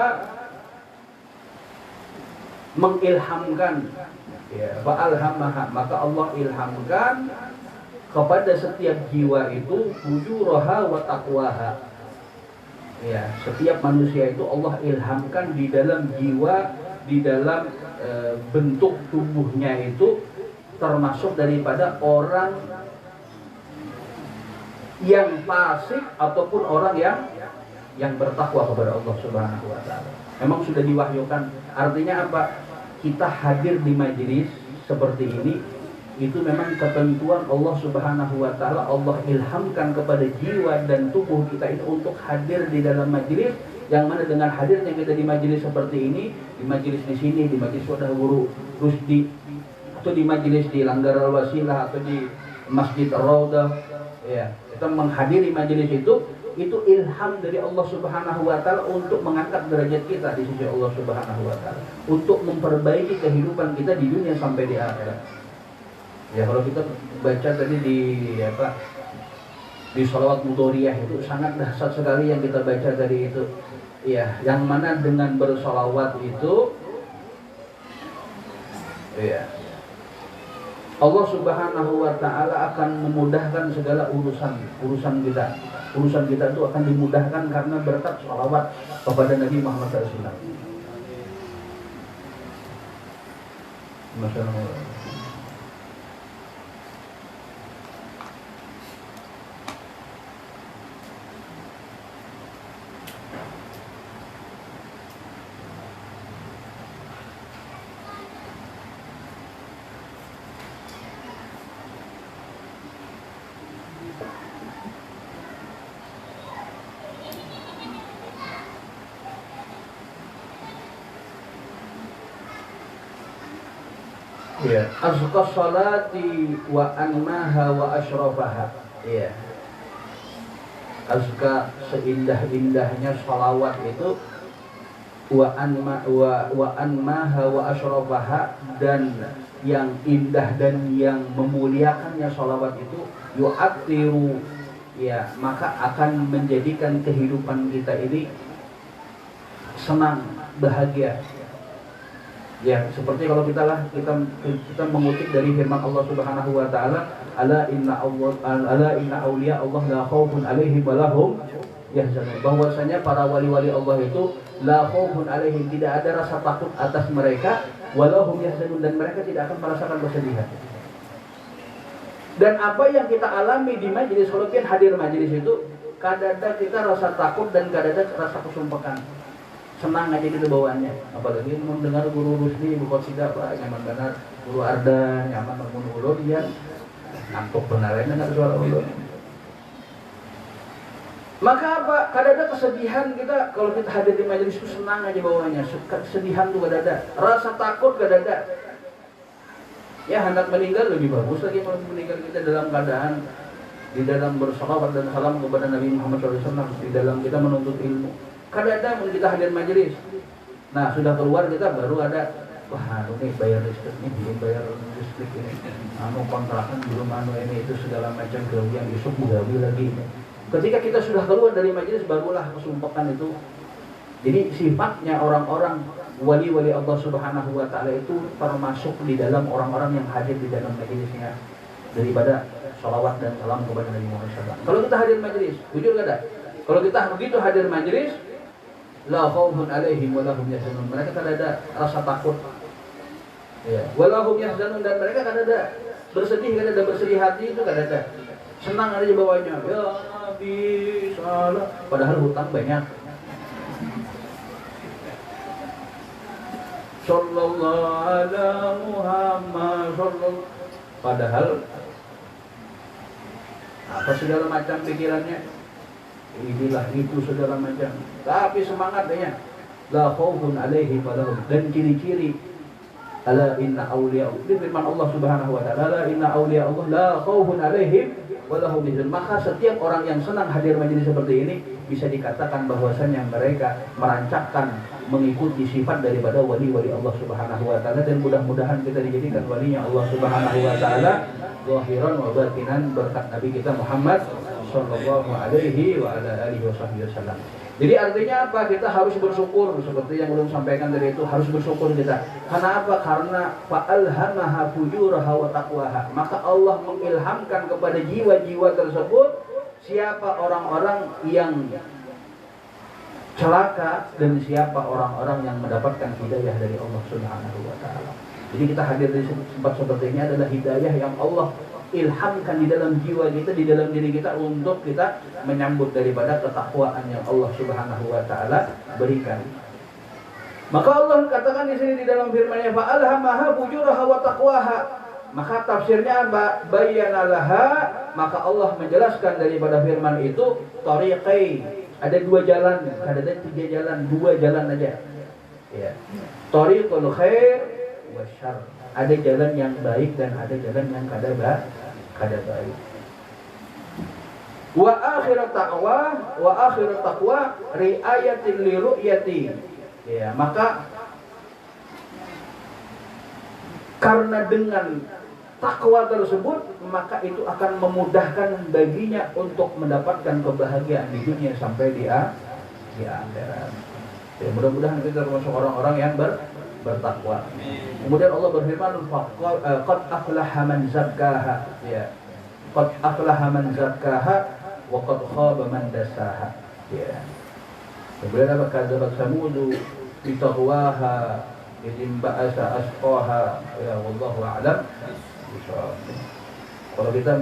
mengilhamkan, ya, fa alhamaha, maka Allah ilhamkan kepada setiap jiwa itu fujuraha wa taqwaha. Ya, setiap manusia itu Allah ilhamkan di dalam jiwa, di dalam bentuk tubuhnya itu, termasuk daripada orang yang fasik ataupun orang yang bertakwa kepada Allah Subhanahu wa ta'ala. Memang sudah diwahyukan. Artinya apa? Kita hadir di majelis seperti ini, itu memang ketentuan Allah Subhanahu wa ta'ala. Allah ilhamkan kepada jiwa dan tubuh kita itu untuk hadir di dalam majelis, yang mana dengan hadirnya kita di majelis seperti ini, di majelis di sini, di majelis Wadah Guru Rusdi, atau di majelis di Langgar Al-Wasilah, atau di Masjid Ar-Raudah, ya, kita menghadiri majelis itu ilham dari Allah Subhanahu wa ta'ala untuk mengangkat derajat kita di sisi Allah Subhanahu wa ta'ala, untuk memperbaiki kehidupan kita di dunia sampai di akhirat. Ya, kalau kita baca tadi di sholawat mudhoriyah itu sangat dahsyat sekali yang kita baca tadi itu. Ya, yang mana dengan bersolawat itu, ya, Allah Subhanahu wa ta'ala akan memudahkan segala urusan kita. Urusan kita itu akan dimudahkan karena berkat sholawat kepada Nabi Muhammad SAW. Masya Allah. Ya, azqa salati wa anmaha wa ashrafaha. Ya, azqa, seindah-indahnya salawat itu, wa anmaha wa ashrafaha, dan yang indah dan yang memuliakannya salawat itu, yu'attiru, ya, maka akan menjadikan kehidupan kita ini senang, bahagia. Ya, seperti kalau kita mengutip dari firman Allah Subhanahu wa ta'ala, ala inna awliya Allah la khaufun alaihim wa lahum yahzanun. Bahwasanya para wali-wali Allah itu la khaufun alaihim, tidak ada rasa takut atas mereka, wa lahum yahzanun, dan mereka tidak akan merasakan kesedihan. Dan apa yang kita alami di majelis, kalau kita hadir majelis itu, kadang-kadang kita rasa takut dan kadang-kadang rasa kesumpekan. Senang aja gitu bawaannya, apalagi mendengar guru Rusdi, bukan sidak, nyaman benar, guru Arda, nyaman bangun ulun, dia ngantuk benar aja dengar suara ulun. Maka apa? Kadang-kadang kesedihan kita, kalau kita hadir di majelis itu senang aja bawaannya, kesedihan tuh kadang-kadang, rasa takut kadang-kadang. Ya, hendak meninggal lebih bagus lagi kalau meninggal kita dalam keadaan di dalam bersalawat dan salam kepada Nabi Muhammad SAW, di dalam kita menuntut ilmu. Kadang-kadang kita hadir majelis, nah sudah keluar kita baru ada, wah ini bayar listrik ini, belum bayar listrik ini, kontrakan belum, ini itu segala macam gawe yang besok gawe lagi. Ketika kita sudah keluar dari majelis, barulah kesumpekan itu Jadi sifatnya orang-orang wali-wali Allah Subhanahu wa taala itu termasuk di dalam orang-orang yang hadir di dalam majelisnya daripada sholawat dan salam kepada Nabi Muhammad SAW. Kalau kita hadir majelis, jujur gak ada? Kalau kita begitu hadir majelis, la khaufun alaihim wa lahum yahzanun. Mereka kan ada rasa takut. Ya, wa lahum yahzanun, dan mereka kan ada bersedih, kan ada bersedih hati itu kan ada. Senang aja bawahnya. Ya Nabi salam. Padahal hutang banyak. Sallallahu ala Muhammad sallallahu. Padahal apa segala macam pikirannya, inilah itu segala macam. Tapi semangatnya la khaufun alaihim wa lahum. Dan ciri-ciri ala inna awliya, ini firman Allah Subhanahu wa taala, la inna awliya Allah la khaufun alaihim wa lahum yahzanun. Maka setiap orang yang senang hadir majelis seperti ini bisa dikatakan bahwasanya mereka merancakkan mengikuti sifat daripada wali-wali Allah Subhanahu wa taala, dan mudah-mudahan kita dijadikan walinya Allah Subhanahu wa taala zahiran wa batinan berkat Nabi kita Muhammad sallallahu alaihi wa ala alihi wasallam. Jadi artinya apa? Kita harus bersyukur, seperti yang belum sampaikan dari itu, harus bersyukur kita. Karena apa? Karena fa'alhamaha fujuraha wa taqwaha. Maka Allah mengilhamkan kepada jiwa-jiwa tersebut siapa orang-orang yang celaka dan siapa orang-orang yang mendapatkan hidayah dari Allah Subhanahu wa taala. Jadi kita hadir di tempat seperti ini adalah hidayah yang Allah ilhamkan di dalam jiwa kita, di dalam diri kita, untuk kita menyambut daripada ketakwaan yang Allah Subhanahu wa taala berikan. Maka Allah katakan di sini di dalam firman-Nya fa'alhamaha fujuraha wa taqwaha. Maka tafsirnya bayyana, maka Allah menjelaskan daripada firman itu tariqai. Ada dua jalan, ada tiga jalan, dua jalan aja. Ya. Tariqul khair wa syarr. Ada jalan yang baik dan ada jalan yang kada baik. Wa akhirat taqwa riayatin li ru'yati. Ya, maka karena dengan takwa tersebut, maka itu akan memudahkan baginya untuk mendapatkan kebahagiaan di dunia sampai di akhirat. Ya, mudah-mudahan kita termasuk orang-orang yang bertakwa. Kemudian Allah berfirman, qad aflaha man zakkaha. Ya. Qad aflaha man zakkaha wa qad khaba man dassaha. Ya. Kemudian apa? Kadzabat Samudu bi taqwaha idzin ba'asa asqaha. Ya wallahu a'lam. Kalau kita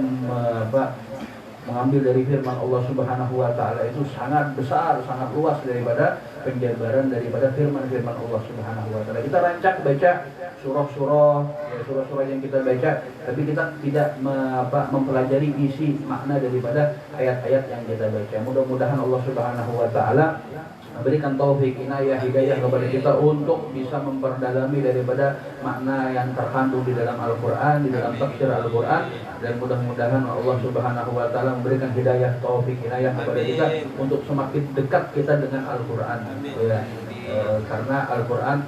mengambil dari firman Allah Subhanahu wa taala itu sangat besar, sangat luas daripada penjabaran daripada firman-firman Allah Subhanahu wa taala. Kita rancak baca surah-surah yang kita baca, tapi kita tidak mempelajari isi makna daripada ayat-ayat yang kita baca. Mudah-mudahan Allah Subhanahu wa taala memberikan taufik, inayah, hidayah kepada kita untuk bisa memperdalami daripada makna yang terkandung di dalam Al-Quran, di dalam tafsir Al-Quran, dan mudah-mudahan Allah Subhanahu wa taala memberikan hidayah, taufik, inayah kepada kita untuk semakin dekat kita dengan Al-Quran. Ya, karena Al-Quran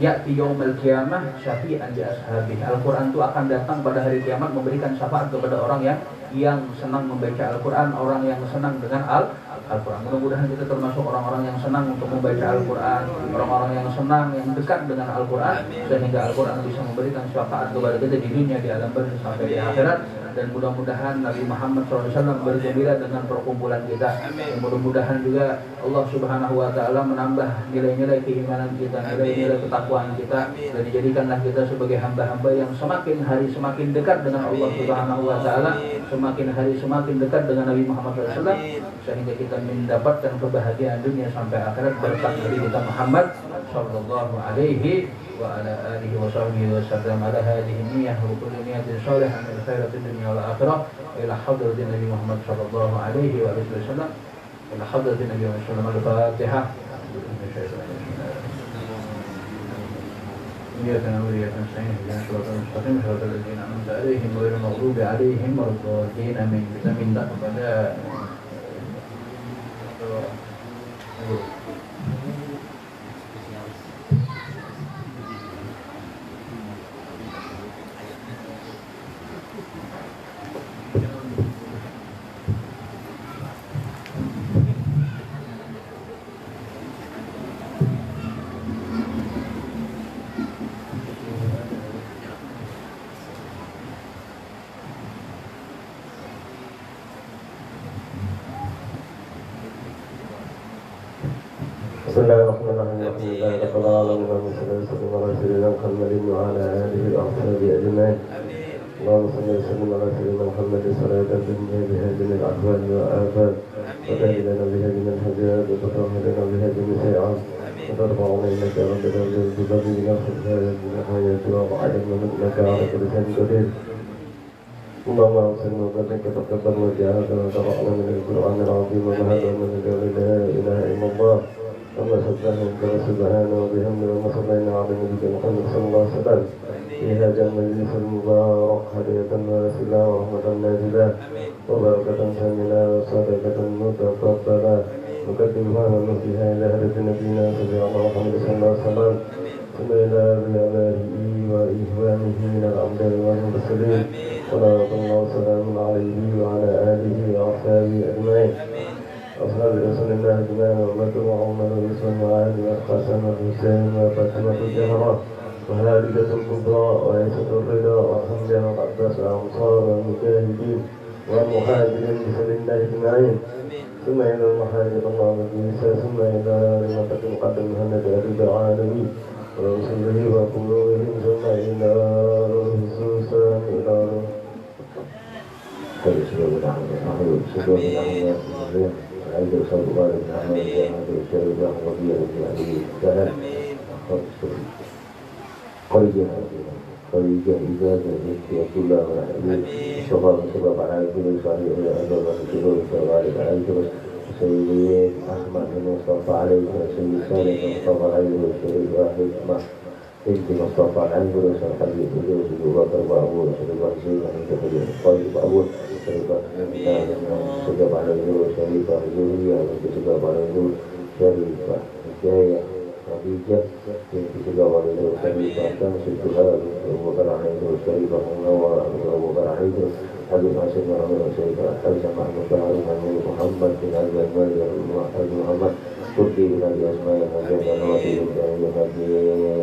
ya'ti yaumil qiyamah syafi'an li ashabihi. Al-Quran itu akan datang pada hari kiamat memberikan syafaat kepada orang yang senang membaca Al-Quran, orang yang senang dengan Al-Quran. Mudah-mudahan kita termasuk orang-orang yang senang untuk membaca Al-Quran, orang-orang yang senang, yang dekat dengan Al-Quran, sehingga Al-Quran bisa memberikan syafaat kepada kita di dunia, di alam barzakh sampai di akhirat. Dan mudah-mudahan Nabi Muhammad SAW bergembira dengan perkumpulan kita. Dan mudah-mudahan juga Allah Subhanahu wa taala menambah nilai-nilai keimanan kita, nilai-nilai ketakwaan kita, dan dijadikanlah kita sebagai hamba-hamba yang semakin hari semakin dekat dengan Allah Subhanahu wa taala, semakin hari semakin dekat dengan Nabi Muhammad SAW, sehingga kita mendapatkan kebahagiaan dunia sampai akhirat berkat Nabi kita Muhammad sallallahu alaihi wa ala alihi wa sahbihi wa sallam. Ala hadhihi niyyah wa kullu niyyatin salihah min khairatid dunya wal akhirah ila hadratin Nabi Muhammad sallallahu alaihi wa alihi wasallam. Ila hadratin Nabi Muhammad sallallahu alaihi wasallam. Al-Fatihah. إياك نعبد وإياك نستعين اهدنا الصراط المستقيم صراط الذين أنعمت عليهم غير المغضوب عليهم ولا الضالين آمين. Kita minta kepada Bismillahirrahmanirrahim. Alhamdulillahirrahmanirrahim. Sallallahu alaihi wasallam wa ala alihi wa ashabihi ajma'in. اللهم صل وسلم على سيدنا محمد صلاة تنجي بها جميع الأحوال والآفات وتهدي لنا بها جميع الحاجات وتطهر لنا بها جميع السيئات وترفعنا إنك يا رب العالمين بفضلك في الحياة وعلمنا إنك على كل شيء قدير. اللهم صل وسلم تقبل وجاهدنا وترفعنا من القرآن العظيم ومهدنا من لا إله إلا الله. اللهم سبحانه وبحمده وما صلينا على نبيك محمد صلى الله عليه وسلم في هذا المجلس المبارك هدية وسلا ورحمة نازلة وبركة شاملة وصدقة متقبلة نقدمها ونهديها إلى هدف نبينا سيدنا محمد صلى الله عليه وسلم ثم إلى آبائه وإخوانه من الأنبياء والمرسلين صلاة الله وسلام عليه وعلى آله وأصحابه أجمعين. أصحاب رسول الله أجمعين وأمته وعمر ويسوع وعلي والقاسم والحسين وفاطمة الزهراء وهالكة الكبرى وعيسى الرضا وحمزة والعباس والأنصار والمجاهدين والمهاجرين بسبيل الله أجمعين ثم إلى المحاجر الله والعيسى ثم إلى رمة المقدم محمد رب العالمين ورسوله وقلوبهم ثم إلى رسوسا إلى Khadijah Izzah binti Abdullah bin Mustafa sebab anak itu Sari Abdullah bin Mustafa terus Sayyid Ahmad bin Mustafa alaihi Sayyid Salih bin Mustafa alaihi Sayyid Wahid Mah binti Mustafa alaihi Sayyid Habib Sayyid Bakar Abu Sayyid Wahid Sayyid Qayyim Abu Sayyid Sayyid alaihi Sayyid Bahjuri Sayyid alaihi Sayyid Jaya Khadijah binti Segawal itu Syarifah dan Syukurah Abu Bakar itu Syarifah Mengawal Abu Bakar itu Habib Hasan Muhammad Syarifah Al-Sama Muhammad bin Al-Ghazali Al Muhammad Turki bin Abi Asma'i Haji Anwati bin Haji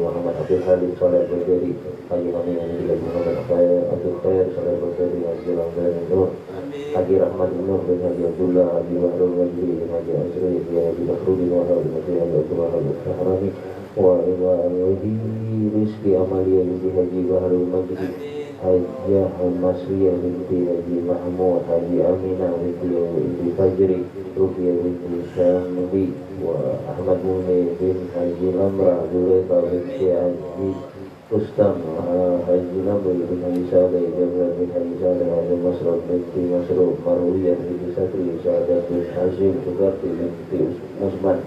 Muhammad Abdul Halim Saleh Bajari Haji Amin bin Muhammad Abdul Khair Saleh Bajari Haji Ramdan Nur Haji Rahman Nur bin Haji Abdullah Haji Wahrul Wajri bin Haji Asri Haji Bakhrudin Wahab bin Haji Abdullah Haji Sahrani wa Iwahi Rizki Amalia binti Haji Wahrul Majri Haji Masriyah binti Haji Mahmud Haji Aminah binti Fajri Ruqiyah binti Syamli wa Ahmad Muni bin Haji Lamrah Zulaika binti Haji Rustam Haji Nabi bin Haji Saleh Jamil bin Haji Saleh Haji Masruf binti Masruf Marwiyah binti Satri Sa'adat bin Hashim Sugarti binti Musman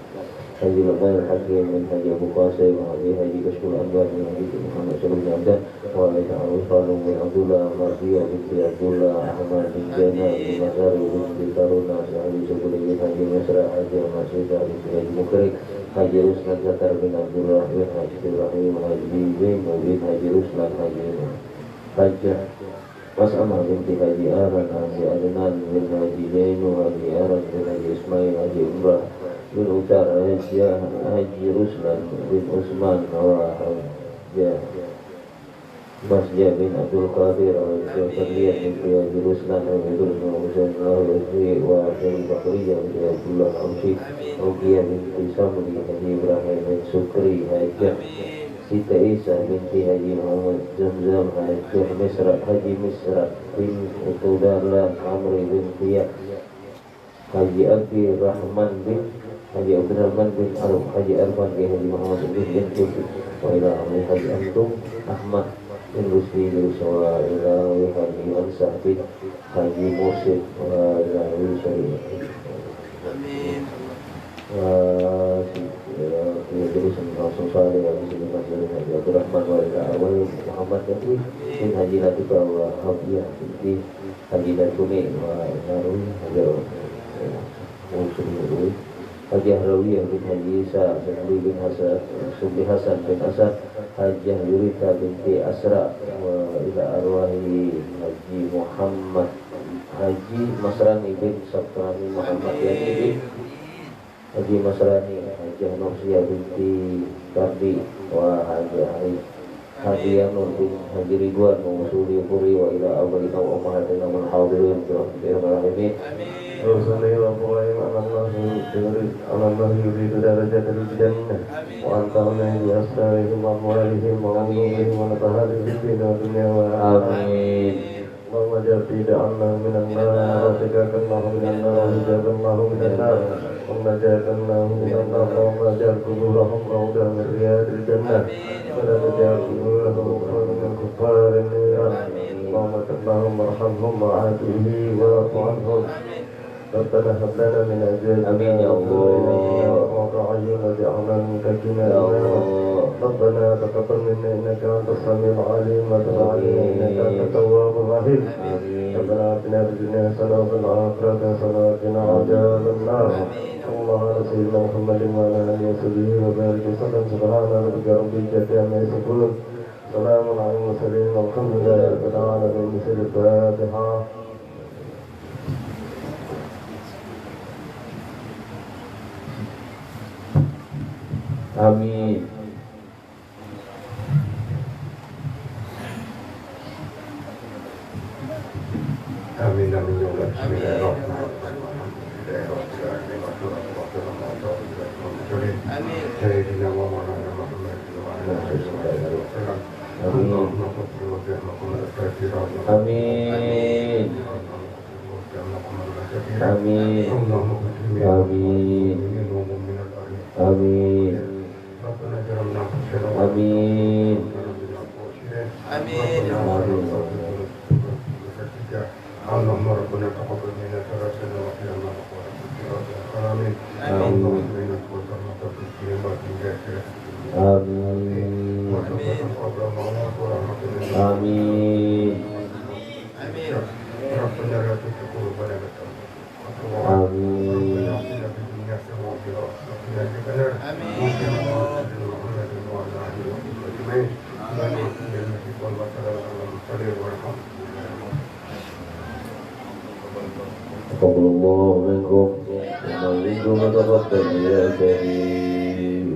Haji Lebail Hakim bin Haji Abu Qasim Haji Kashful Anwar bin Haji Muhammad Salim Abdan wa Haji Al-Falung bin Abdullah Marziah binti Abdullah Ahmad bin Jana bin Mazari binti Taruna Haji Subuli bin Haji Mesra Haji Masyidah binti Haji Mukrik Haji Ruslan Zatar bin Abdullah bin Haji Ibrahim Haji bin Haji Ruslan Haji Mas Amah binti Haji Aran Haji Adnan bin Haji Zainu Haji Aran bin Haji Ismail Haji Umrah bin Utar Haji Ruslan bin Usman wa Haji Masjid bin Abdul Qadir Haji Farlian binti Haji Ruslan Haji Ruslan Hussein Haji wa Haji Bakriyah binti Abdullah Amsi Ruqiyah binti Samri Haji Ibrahim bin Sukri Haji Sita Isa binti Haji Muhammad Zamzam Haji Misra bin Utudarlah Amri bin Fiyah Haji Abi Rahman bin Haji Abdurrahman bin Arif Haji Arfan bin Haji Muhammad bin Tufi wa ila Haji Antum Ahmad bin Rusdi bin Sawa ila Haji Ansah bin Haji Mursid wa ila Syarif terus langsung saleh Haji Sulaiman bin Haji Abdurrahman wa ila awal Muhammad bin Haji Latifah wa Habiyah binti Haji Datuni wa Narwi Haji Musul Haji Ahrawiyah bin Haji Isa bin Hasan Subli Hasan bin Asad Haji Yurita binti Asra wa ila arwahi Haji Muhammad Haji Masrani bin Sabrani Muhammad Yani bin Haji Masrani Haji Nursiah binti Kardi wa Haji Yanur bin Haji Ridwan Musuli Puri wa ila awalina wa umahatina man hadirin bi rahmatin Rasulullah wa Ibrahim Allah على الله يريد درجة الجنة وأنفعنا بأسرارهم وأموالهم وعلومهم ونفعنا بالدين والدنيا Amin. اللهم اجعل في دعنا من النار وسقاك الله من النار وحجاب الله من النار ونجاك الله من النار اللهم اجعل قبورهم روضة من رياض الجنة ولا تجعل قبورهم مخرجا من كفار النار اللهم اللهم ارحمهم وعافهم واعف عنهم ربنا هب لنا من ازواجنا آمين يا الله. وقرة اعين واجعلنا للمتقين Ya اماما Allah. ربنا تقبل منا انك انت السميع العليم وتب علينا انك انت التواب الرحيم ربنا اتنا في الدنيا حسنه وفي الاخره حسنه وقنا عذاب النار اللهم على سيدنا محمد وعلى اله وصحبه وبارك وسلم سبحان ربك رب العزه عما يصفون سلام على المرسلين والحمد لله رب العالمين بسر الفاتحه Amin. Amin amin ya Allah. Amin. Amin. Amin. Amin. Amin. اللهم ربنا تقبل منا صلاتنا وقنا عذاب النار. آمين. اللهم إنا نسألك في كلمات جاهلة. Amin. Amin. ربنا لا تزغ قلوبنا بعد إذ هديتنا Amin. ربنا آتنا في الدنيا حسنة وفي الآخرة حسنة وقنا عذاب النار. محمد وعلى آله وصحبه أجمعين. اللهم صل على النبي والسلام على المرسلين والحمد لله. تقبل الله منكم ومنكم وتقبل يا كريم.